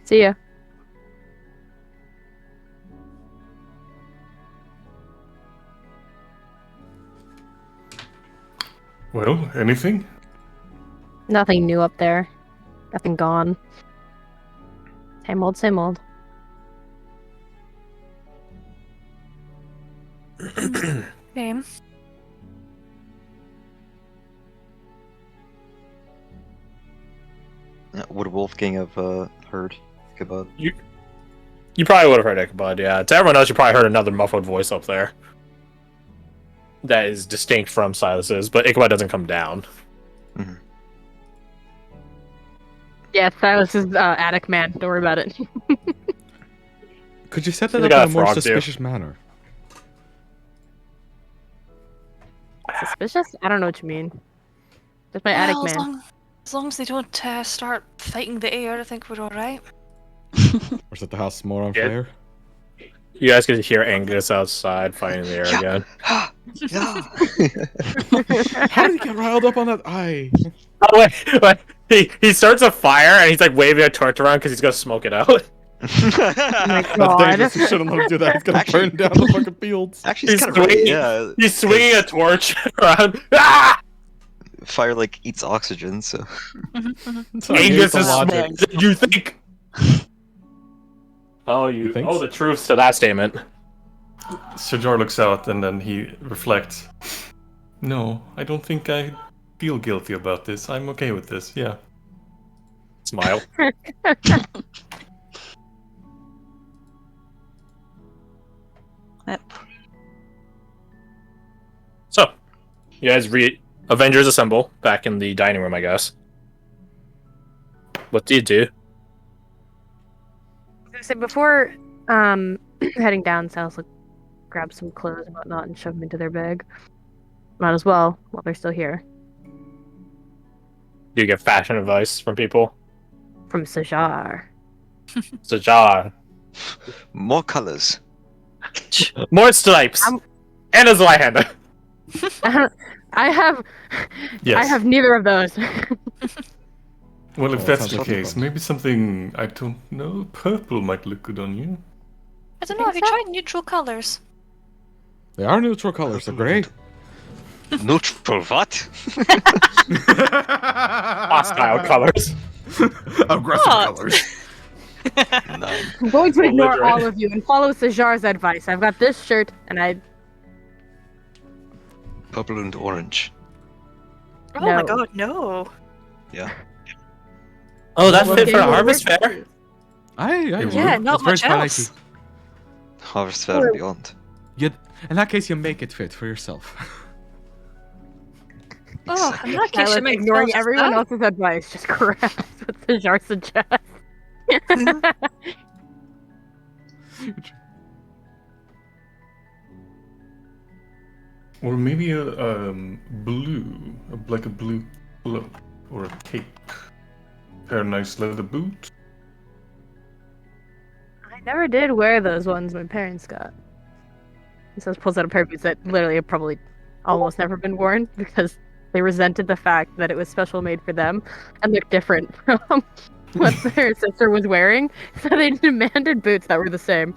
Speaker 2: See ya.
Speaker 7: Well, anything?
Speaker 2: Nothing new up there. Nothing gone. Same old, same old.
Speaker 3: Same.
Speaker 6: Would Wolfgang have heard Ichabod?
Speaker 1: You probably would have heard Ichabod, yeah. To everyone else, you probably heard another muffled voice up there. That is distinct from Silas's, but Ichabod doesn't come down.
Speaker 6: Mhm.
Speaker 2: Yeah, Silas is attic man. Don't worry about it.
Speaker 4: Could you set
Speaker 1: They
Speaker 4: that up
Speaker 1: got
Speaker 4: in
Speaker 1: a
Speaker 4: a more
Speaker 1: frog, too.
Speaker 4: suspicious manner?
Speaker 2: Suspicious? I don't know what you mean. Just my attic
Speaker 3: Well,
Speaker 2: man.
Speaker 3: as long as they don't start fighting the air, I think we're all right.
Speaker 4: Or set the house more on
Speaker 1: Yeah.
Speaker 4: fire?
Speaker 1: You guys can hear Angus outside fighting in the air again.
Speaker 4: How did he get riled up on that?
Speaker 1: Oh, wait. He starts a fire and he's like waving a torch around because he's gonna smoke it out.
Speaker 2: Oh my
Speaker 4: That's
Speaker 2: god.
Speaker 4: dangerous. You shouldn't let him do that. He's gonna
Speaker 6: Actually-
Speaker 4: burn down the fucking fields.
Speaker 6: Actually,
Speaker 1: He's
Speaker 6: it's kind of right.
Speaker 1: swinging-
Speaker 6: Yeah.
Speaker 1: He's swinging a torch around. Ah!
Speaker 6: Fire like eats oxygen, so.
Speaker 4: So I
Speaker 1: Angus
Speaker 4: hate the
Speaker 1: is
Speaker 4: logic.
Speaker 1: smoking. Did you think? Oh,
Speaker 4: You think
Speaker 1: Oh,
Speaker 4: so?
Speaker 1: the truth to that statement.
Speaker 7: Shajar looks out and then he reflects. No, I don't think I feel guilty about this. I'm okay with this. Yeah.
Speaker 1: Smile.
Speaker 5: Yep.
Speaker 1: So, you guys Avengers assemble back in the dining room, I guess. What do you do?
Speaker 2: So before heading down, Silas will grab some clothes and whatnot and shove them into their bag. Might as well while they're still here.
Speaker 1: Do you get fashion advice from people?
Speaker 2: From Sajar.
Speaker 1: Sajar.
Speaker 6: More colors.
Speaker 1: More stripes.
Speaker 2: I'm-
Speaker 1: And a Zweihander.
Speaker 2: I have
Speaker 7: Yes.
Speaker 2: I have neither of those.
Speaker 7: Well, if
Speaker 4: Oh,
Speaker 7: that's
Speaker 4: sounds
Speaker 7: the
Speaker 4: like
Speaker 7: case,
Speaker 4: fun.
Speaker 7: maybe something I don't know. Purple might look good on you.
Speaker 3: I don't know. Have you tried neutral colors?
Speaker 4: They are neutral colors. They're great.
Speaker 6: Neutral what?
Speaker 1: Hostile colors.
Speaker 4: Aggressive
Speaker 3: What?
Speaker 4: colors.
Speaker 6: Nine.
Speaker 2: I'm going to ignore
Speaker 1: Belligerent.
Speaker 2: all of you and follow Sajar's advice. I've got this shirt and I
Speaker 6: Purple and orange.
Speaker 3: Oh my
Speaker 2: No.
Speaker 3: god, no.
Speaker 6: Yeah.
Speaker 1: Oh, that
Speaker 2: Well,
Speaker 1: fit for
Speaker 2: okay,
Speaker 1: a
Speaker 2: well,
Speaker 1: harvest
Speaker 2: we're-
Speaker 1: fair?
Speaker 7: Yeah,
Speaker 3: not
Speaker 4: That's very
Speaker 3: much else.
Speaker 4: spiky.
Speaker 6: Harvest Fair and beyond.
Speaker 4: In that case, you make it fit for yourself.
Speaker 3: Oh, in that case,
Speaker 2: Silas
Speaker 3: you make
Speaker 2: ignoring
Speaker 3: just
Speaker 2: everyone
Speaker 3: that.
Speaker 2: else's advice. Just grabs what Sajar suggests.
Speaker 7: Or maybe a blue, like a blue cloak or a cape. Pair of nice leather boots.
Speaker 2: I never did wear those ones my parents got. He says pulls out a pair of boots that literally have probably almost never been worn because they resented the fact that it was special made for them and looked different from what their sister was wearing. So they demanded boots that were the same.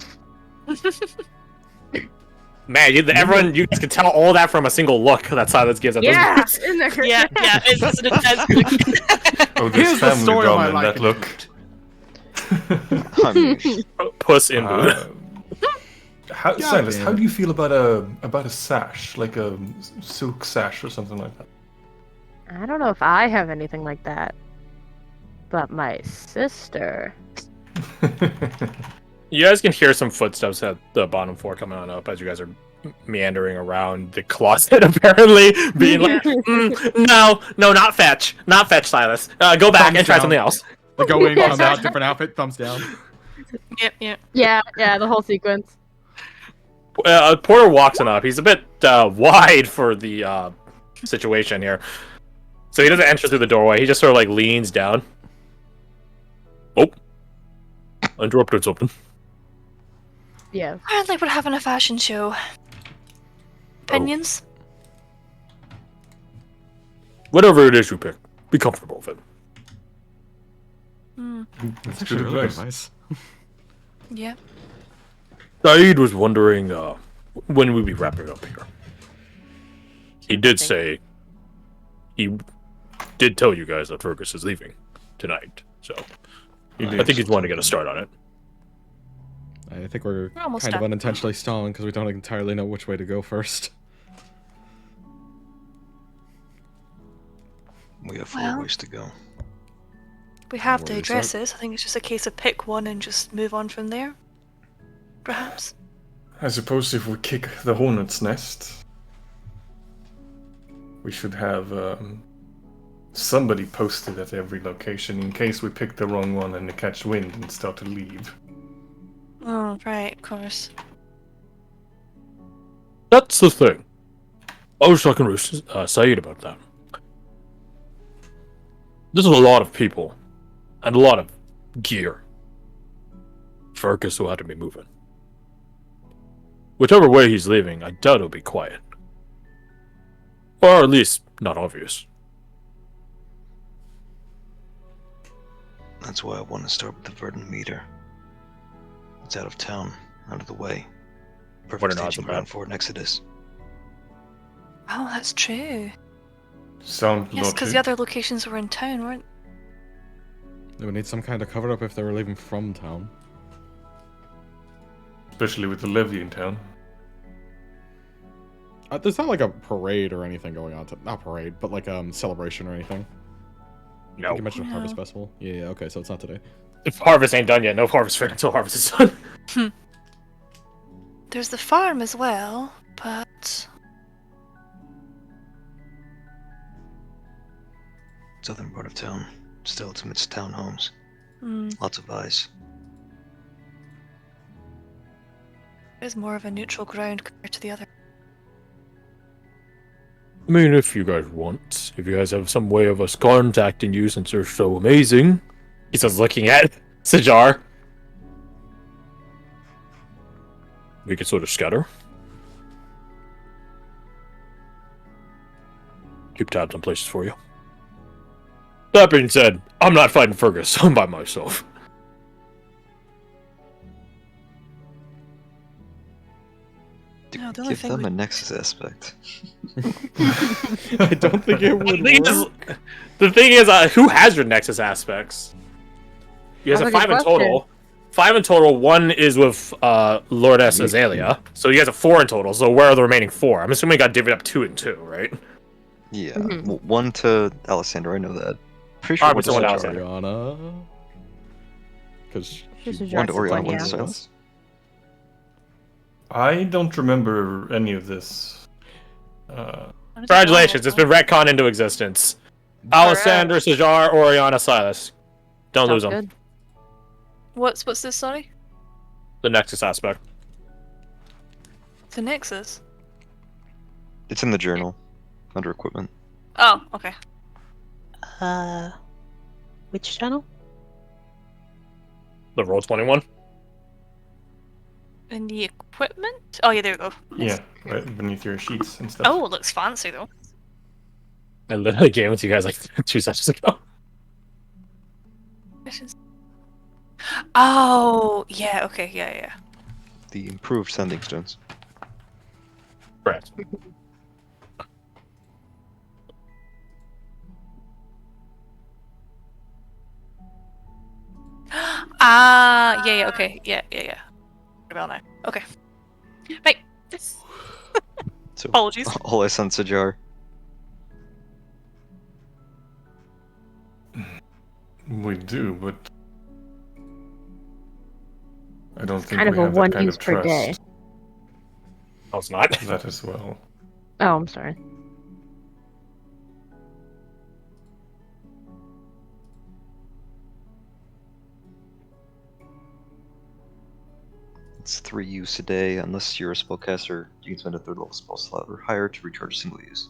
Speaker 1: Man, you guys can tell all that from a single look that Silas gives at those
Speaker 2: Yeah,
Speaker 1: boots.
Speaker 2: in there.
Speaker 3: Yeah, it's an intense look.
Speaker 7: Oh, this
Speaker 4: Here's the
Speaker 7: family
Speaker 4: story of
Speaker 7: drama
Speaker 4: my
Speaker 7: in
Speaker 4: life.
Speaker 7: that look.
Speaker 6: I mean,
Speaker 1: Puss in boot.
Speaker 7: Silas,
Speaker 4: damn
Speaker 7: how
Speaker 4: it.
Speaker 7: do you feel about a sash, like a silk sash or something like that?
Speaker 2: I don't know if I have anything like that, but my sister.
Speaker 1: You guys can hear some footsteps at the bottom floor coming on up as you guys are meandering around the closet, apparently, being like, no, not fetch, Silas. Go back
Speaker 4: Thumbs
Speaker 1: and try
Speaker 4: down.
Speaker 1: something else.
Speaker 4: Like go in, come out, different outfit, thumbs down.
Speaker 3: Yep.
Speaker 2: Yeah, the whole sequence.
Speaker 1: Porter walks on up. He's a bit wide for the situation here. So he doesn't enter through the doorway. He just sort of like leans down. Oh. Interrupted something.
Speaker 2: Yeah.
Speaker 3: Apparently, we're having a fashion show. Opinions?
Speaker 1: Whatever it is you pick, be comfortable with it.
Speaker 7: That's
Speaker 4: Actually,
Speaker 7: good
Speaker 4: really good
Speaker 7: advice.
Speaker 4: advice.
Speaker 3: Yeah.
Speaker 1: Saeed was wondering when we'd be wrapping up here. He did say he did tell you guys that Fergus is leaving tonight, so I think he's wanting to get a start on it.
Speaker 4: I think we're
Speaker 3: We're almost
Speaker 4: kind of
Speaker 3: done.
Speaker 4: unintentionally stalling because we don't entirely know which way to go first.
Speaker 6: we have 4
Speaker 3: Well.
Speaker 6: ways to go.
Speaker 3: We have
Speaker 4: What
Speaker 3: the
Speaker 4: is that?
Speaker 3: addresses. I think it's just a case of pick one and just move on from there. perhaps?
Speaker 7: I suppose if we kick the hornet's nest, we should have somebody posted at every location in case we pick the wrong one and they catch wind and start to leave.
Speaker 3: Oh, right, of course.
Speaker 1: That's the thing. I was talking to Saeed about that. There's a lot of people and a lot of gear. Fergus will have to be moving. Whichever way he's leaving, I doubt it'll be quiet. Or at least not obvious.
Speaker 6: That's why I want to start with the Verdant meter. It's out of town, out of the way.
Speaker 1: What
Speaker 6: Perfect
Speaker 1: an odds
Speaker 6: staging
Speaker 1: about
Speaker 6: ground for an exodus.
Speaker 3: Oh, that's true.
Speaker 7: Sound
Speaker 3: Yes, because
Speaker 7: logic.
Speaker 3: the other locations were in town, weren't
Speaker 4: They would need some kind of cover up if they were leaving from town.
Speaker 7: Especially with the levy in town.
Speaker 4: There's not like a parade or anything going on. Not parade, but like celebration or anything. I
Speaker 1: No.
Speaker 4: think you mentioned a
Speaker 3: No.
Speaker 4: harvest festival. Yeah, okay, so it's not today.
Speaker 1: If harvest ain't done yet, no harvest fair until harvest is done.
Speaker 3: There's the farm as well, but
Speaker 6: Southern part of town. Still, it's amidst townhomes.
Speaker 3: mm,
Speaker 6: Lots of eyes.
Speaker 3: there's more of a neutral ground compared to the other.
Speaker 1: I mean, if you guys want, if you guys have some way of us contacting you since you're so amazing. He says, looking at Sajar. We could sort of scatter. Keep tabs on places for you. That being said, I'm not fighting Fergus. I'm by myself.
Speaker 3: No, the only
Speaker 6: Give
Speaker 3: thing
Speaker 6: them
Speaker 3: we-
Speaker 6: a Nexus aspect.
Speaker 4: I don't think it would work.
Speaker 1: The thing is, who has your Nexus aspects? You guys have
Speaker 2: That's a
Speaker 1: 5
Speaker 2: good
Speaker 1: in total. 5 in total. 1 is with Lordess Azalea. So you guys have 4 in total. So where are the remaining 4? I'm assuming it got divvied up 2 and 2, right?
Speaker 6: Yeah.
Speaker 2: Mhm.
Speaker 6: Well, one to Alessandro, I know that. Pretty sure
Speaker 1: Alright,
Speaker 6: one
Speaker 1: but
Speaker 6: to
Speaker 1: someone
Speaker 6: Sajar.
Speaker 1: else had it.
Speaker 4: Oriana. Because
Speaker 2: This is
Speaker 6: One to
Speaker 2: Jackson's
Speaker 6: Oriana,
Speaker 2: one,
Speaker 6: one to
Speaker 2: yeah.
Speaker 6: Silence.
Speaker 7: I don't remember any of this.
Speaker 1: Congratulations, it's been retconned into existence. Alessander, Sajar, Oriana, Silas. Don't lose
Speaker 2: Sounds
Speaker 1: them.
Speaker 2: good.
Speaker 3: What's this? Sorry,
Speaker 1: The Nexus aspect.
Speaker 3: the Nexus.
Speaker 6: It's in the journal, under equipment.
Speaker 3: Oh, okay.
Speaker 5: Which channel?
Speaker 1: The Roll 21.
Speaker 3: In the equipment? Oh yeah, there we go.
Speaker 7: Yeah, right beneath your sheets and stuff.
Speaker 3: Oh, it looks fancy though.
Speaker 1: I literally gave it to you guys like 2 sessions ago.
Speaker 3: Oh, yeah, okay, yeah.
Speaker 6: The improved sending stones.
Speaker 1: Correct.
Speaker 3: Yeah, okay, yeah. Well now. Okay. Right.
Speaker 6: So
Speaker 3: Apologies.
Speaker 6: all I sent Sajar.
Speaker 7: We do, but I don't think
Speaker 2: Kind
Speaker 7: we
Speaker 2: of a
Speaker 7: have that
Speaker 2: one
Speaker 7: kind
Speaker 2: use
Speaker 7: of
Speaker 2: per
Speaker 7: trust.
Speaker 2: day.
Speaker 1: Oh, it's not.
Speaker 7: That as well.
Speaker 2: Oh, I'm sorry.
Speaker 6: It's 3 use a day, unless you're a spellcaster. You can spend a 3rd level spell slot or higher to recharge single use.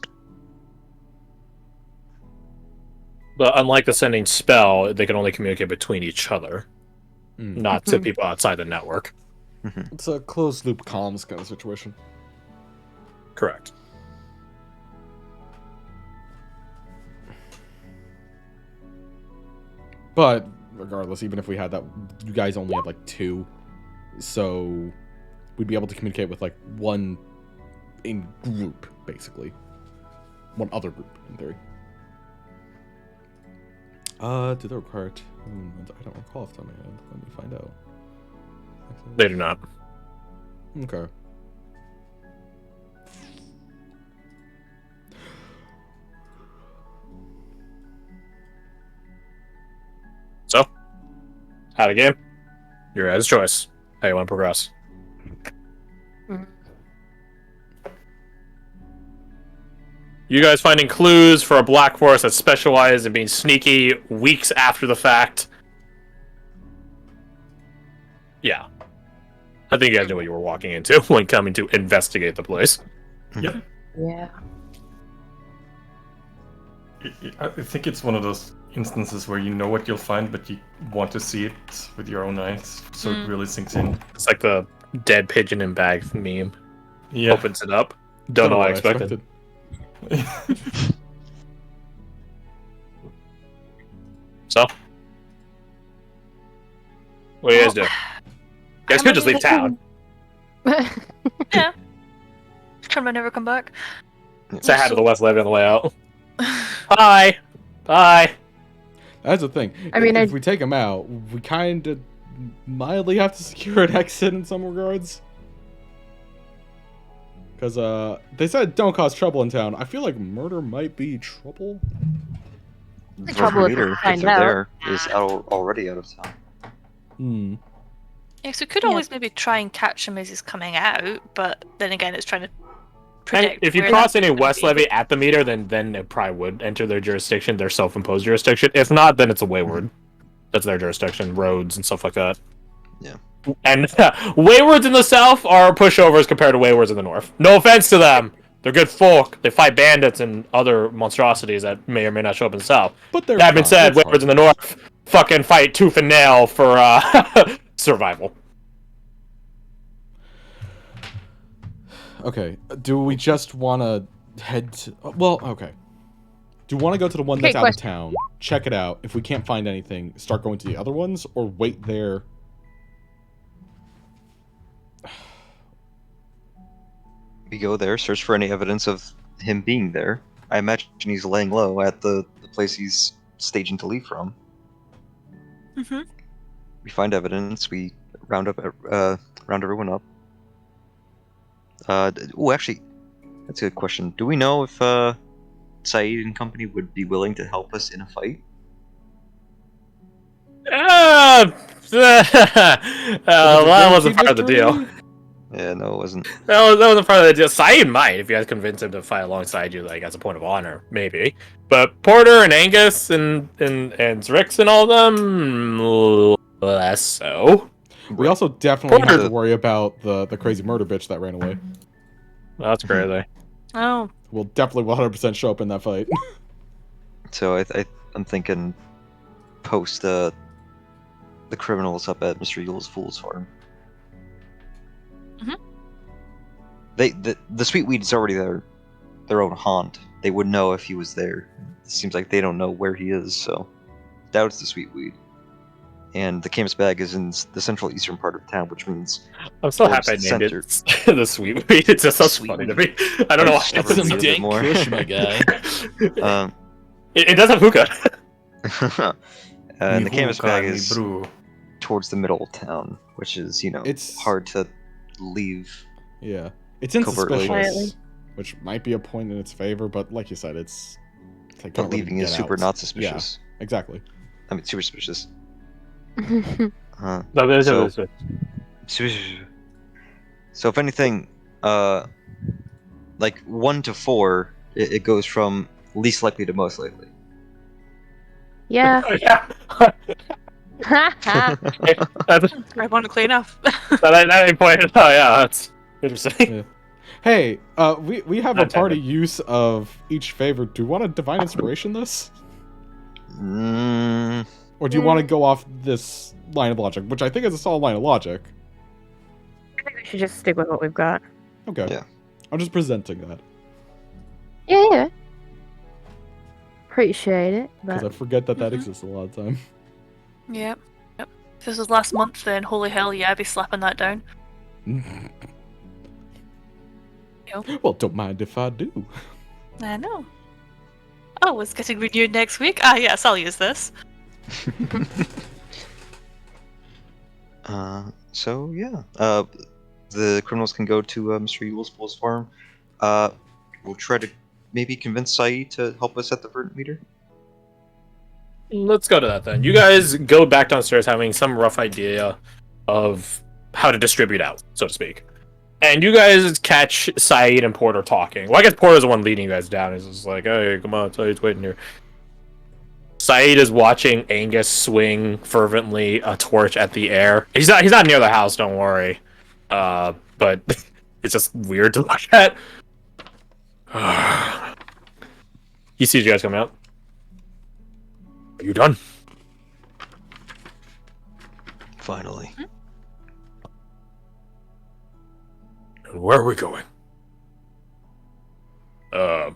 Speaker 1: But unlike the sending spell, they can only communicate between each other,
Speaker 4: Mm.
Speaker 1: not to people outside the network.
Speaker 4: It's a closed loop comms kind of situation.
Speaker 1: Correct.
Speaker 4: But regardless, even if we had that, you guys only have like 2, so we'd be able to communicate with like 1 in group, basically. 1 other group, in theory. Do they require attunement? I don't recall off the top of my head. Let me find out.
Speaker 1: They do not.
Speaker 4: Okay.
Speaker 1: So, how to game? Your guys' choice. How you want to progress? You guys finding clues for a black forest that specializes in being sneaky weeks after the fact. Yeah. I think you guys knew what you were walking into when coming to investigate the place.
Speaker 7: Yep.
Speaker 2: Yeah.
Speaker 7: I think it's one of those instances where you know what you'll find, but you want to see it with your own eyes, so it really sinks in.
Speaker 1: It's like the dead pigeon in bag meme.
Speaker 7: Yeah.
Speaker 1: Opens it up. Don't know what I expected. So? What do you guys do? You guys could just leave town.
Speaker 3: Yeah. Try never come back.
Speaker 1: Say hi to the West Levy on the way out. Bye! Bye!
Speaker 4: That's the thing.
Speaker 2: I mean,
Speaker 4: if we take him out, we kind of mildly have to secure an exit in some regards. Because they said don't cause trouble in town. I feel like murder might be trouble.
Speaker 6: The
Speaker 2: trouble if we
Speaker 6: meter,
Speaker 2: find
Speaker 6: if they're
Speaker 2: out.
Speaker 6: there, is already out of town.
Speaker 4: Hmm.
Speaker 3: Yeah, so we could
Speaker 2: Yeah.
Speaker 3: always maybe try and catch him as he's coming out, but then again, it's trying to
Speaker 1: And
Speaker 3: predict.
Speaker 1: if you
Speaker 3: where
Speaker 1: cross
Speaker 3: that's
Speaker 1: any
Speaker 3: gonna
Speaker 1: West
Speaker 3: be.
Speaker 1: Levy at the meter, then it probably would enter their jurisdiction, their self-imposed jurisdiction. If not, then it's a wayward. That's their jurisdiction, roads and stuff like that.
Speaker 6: Yeah.
Speaker 1: And waywards in the south are pushovers compared to waywards in the north. No offense to them. They're good folk. They fight bandits and other monstrosities that may or may not show up in the south.
Speaker 4: But they're
Speaker 1: That being said,
Speaker 4: they're
Speaker 1: waywards in the north fucking fight tooth and nail for survival.
Speaker 4: Okay. Do we just want to head to... Well, okay. Do you want to go to the one
Speaker 2: Okay,
Speaker 4: that's out
Speaker 2: question.
Speaker 4: of town, check it out, if we can't find anything, start going to the other ones, or wait there?
Speaker 6: We go there, search for any evidence of him being there. I imagine he's laying low at the place he's staging to leave from.
Speaker 3: Mhm.
Speaker 6: We find evidence. We round everyone up. Actually, that's a good question. Do we know if Saeed and company would be willing to help us in a fight?
Speaker 1: That wasn't part of the deal.
Speaker 6: Yeah, no, it wasn't.
Speaker 1: That wasn't part of the deal. Saeed might, if you guys convince him to fight alongside you, like, as a point of honor, maybe. But Porter and Angus and Zrix and all of them, less so.
Speaker 4: We also definitely have
Speaker 1: Porter-
Speaker 4: to worry about the crazy murder bitch that ran away.
Speaker 1: That's crazy.
Speaker 3: Oh,
Speaker 4: We'll definitely 100% show up in that fight.
Speaker 6: So I'm thinking post the criminals up at Mr. Yule's Fool's Farm.
Speaker 3: Mhm.
Speaker 6: The Sweetweed's already their own haunt. They would know if he was there. It seems like they don't know where he is, so doubt it's the Sweetweed. And the Camus Bag is in the central eastern part of town, which means
Speaker 1: I'm so
Speaker 6: towards
Speaker 1: happy I
Speaker 6: the
Speaker 1: named it the sweet weed. It just sounds funny to me. I don't know why.
Speaker 6: Just never
Speaker 1: It's
Speaker 6: seen it
Speaker 1: dank.
Speaker 6: more.
Speaker 8: Kush, my guy.
Speaker 1: It does have hookah.
Speaker 6: And the Camus Bag
Speaker 7: Mi
Speaker 6: is
Speaker 7: brew.
Speaker 6: towards the middle of town, which is,
Speaker 4: It's-
Speaker 6: hard to leave.
Speaker 4: Yeah. It's
Speaker 6: Covertly.
Speaker 4: insuspicious,
Speaker 2: Quietly.
Speaker 4: which might be a point in its favor, but like you said, it's... like,
Speaker 6: But
Speaker 4: don't let them
Speaker 6: leaving is
Speaker 4: get
Speaker 6: super
Speaker 4: out.
Speaker 6: not suspicious.
Speaker 4: Exactly.
Speaker 6: I mean, super suspicious.
Speaker 1: No, there's
Speaker 6: So-
Speaker 1: a
Speaker 6: So if anything, like 1 to 4, it goes from least likely to most likely.
Speaker 2: Yeah.
Speaker 1: yeah. That's,
Speaker 3: ironically enough.
Speaker 1: that ain't pointed. Oh yeah, that's interesting.
Speaker 4: Hey, we have a
Speaker 1: Not
Speaker 4: party use of each favor. Do you want to divine inspiration this?
Speaker 6: Mm,
Speaker 4: Or do you want to go off this line of logic, which I think is a solid line of logic?
Speaker 2: I think we should just stick with what we've got.
Speaker 4: Okay.
Speaker 6: Yeah.
Speaker 4: I'm just presenting that,
Speaker 2: Yeah. Appreciate it,
Speaker 4: because I
Speaker 2: but
Speaker 4: forget that
Speaker 3: Mhm.
Speaker 4: exists a lot of time.
Speaker 3: Yep. If this was last month, then holy hell, yeah, I'd be slapping that down.
Speaker 4: Well, don't mind if I do.
Speaker 3: I know. Oh, it's getting renewed next week? Ah, yes, I'll use this.
Speaker 6: So yeah, the criminals can go to Mr. Yule's Fool's Farm. We'll try to maybe convince Saeed to help us at the verdant meter.
Speaker 1: Let's go to that then. You guys go back downstairs having some rough idea of how to distribute out, so to speak. And you guys catch Saeed and Porter talking. Well, I guess Porter's the one leading you guys down. He's just like, hey, come on, Saeed's waiting here. Saeed is watching Angus swing fervently a torch at the air. He's not near the house, don't worry. But it's just weird to look at. He sees you guys coming out. Are you done?
Speaker 6: Finally.
Speaker 1: And where are we going? I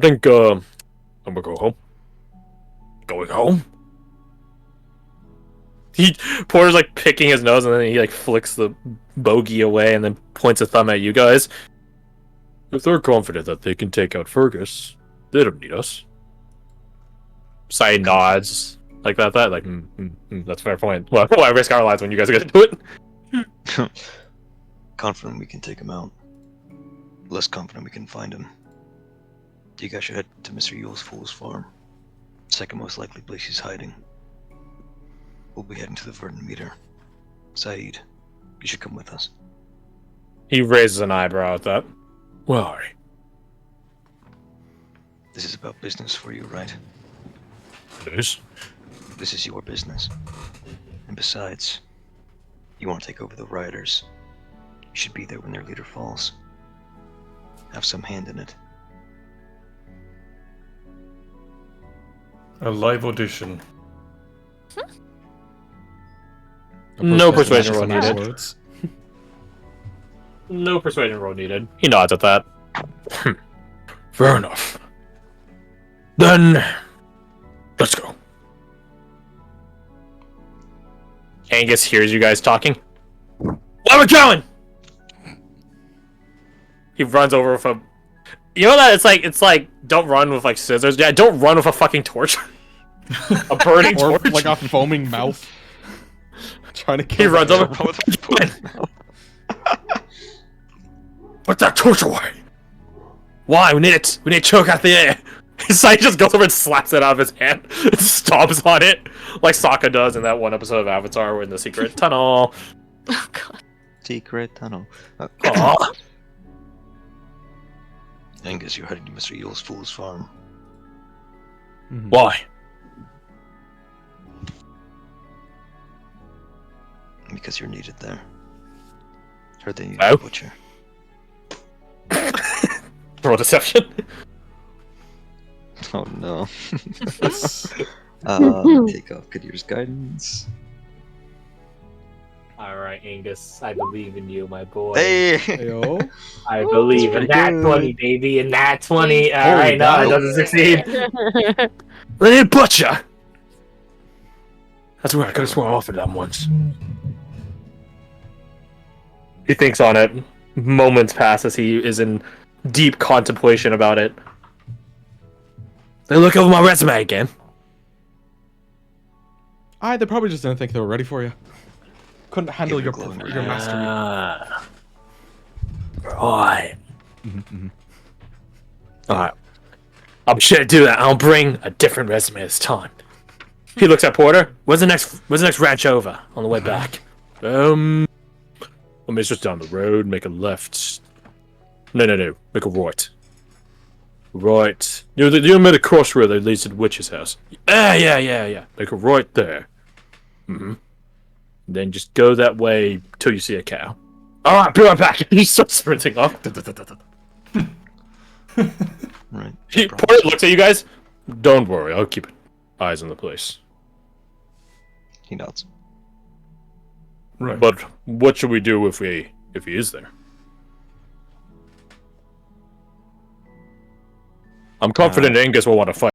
Speaker 1: think, I'm gonna go home. Going home? Porter's like picking his nose and then he like flicks the bogey away and then points a thumb at you guys. If they're confident that they can take out Fergus, they don't need us. Sai nods like that. Like, that's a fair point. Well, why risk our lives when you guys are gonna do it?
Speaker 6: Confident we can take him out. Less confident we can find him. You guys should head to Mr. Yule's Fool's Farm. Second most likely place he's hiding. We'll be heading to the Verdant Meter. Saeed, you should come with us.
Speaker 1: He raises an eyebrow at that. Why?
Speaker 6: This is about business for you, right?
Speaker 1: It is.
Speaker 6: This is your business. And besides, you want to take over the rioters. You should be there when their leader falls. Have some hand in it.
Speaker 7: A live audition.
Speaker 1: No persuasion roll
Speaker 4: Nice
Speaker 1: needed.
Speaker 4: words.
Speaker 1: No persuasion roll needed. He nods at that. Fair enough. Then, let's go. Angus hears you guys talking. Where are we going? He runs over with a... You know that it's like, don't run with like scissors. Yeah, don't run with a fucking torch. A burning
Speaker 4: Or
Speaker 1: torch.
Speaker 4: like a foaming mouth. Trying to kill
Speaker 1: He runs over. Put that torch away. Why? We need it. We need to choke out the air. His side just goes over and slaps it out of his hand and stomps on it, like Sokka does in that one episode of Avatar in the secret tunnel.
Speaker 3: Oh god.
Speaker 6: Secret tunnel.
Speaker 1: Aw.
Speaker 6: Angus, you're heading to Mr. Yule's Fool's Farm.
Speaker 4: Mhm.
Speaker 1: Why?
Speaker 6: Because you're needed there. Heard they need
Speaker 1: Oh?
Speaker 6: a butcher.
Speaker 1: Roll deception.
Speaker 6: Oh no. Take off Kadir's guidance.
Speaker 1: Alright, Angus, I believe in you, my boy.
Speaker 6: Hey!
Speaker 4: Ayo.
Speaker 1: I believe in
Speaker 6: pretty
Speaker 1: that
Speaker 6: good.
Speaker 1: 20, baby, in that 20.
Speaker 4: Holy
Speaker 1: Alright, no, it
Speaker 4: cow.
Speaker 1: doesn't succeed. Let it butcher! That's where I could have sworn off of them once. He thinks on it. Moments pass as he is in deep contemplation about it. They look over my resume again.
Speaker 4: They probably just didn't think they were ready for you. Couldn't handle
Speaker 6: Give
Speaker 4: your
Speaker 6: her glowing
Speaker 4: your mastery.
Speaker 1: Right.
Speaker 4: Mhm.
Speaker 1: Alright. I'll be sure to do that. I'll bring a different resume this time. He looks at Porter. Where's the next ranch over on the way back? Well, it's just down the road, make a left. No. Make a right. Right. You know the crossroad that leads to the witch's house. Yeah. Make a right there. Then just go that way till you see a cow. Alright, be right back. He starts sprinting off.
Speaker 6: Right.
Speaker 1: Porter looks at you guys. Don't worry, I'll keep eyes on the place.
Speaker 6: He nods.
Speaker 7: Right.
Speaker 1: But what should we do if he is there? I'm confident Angus will want to fight.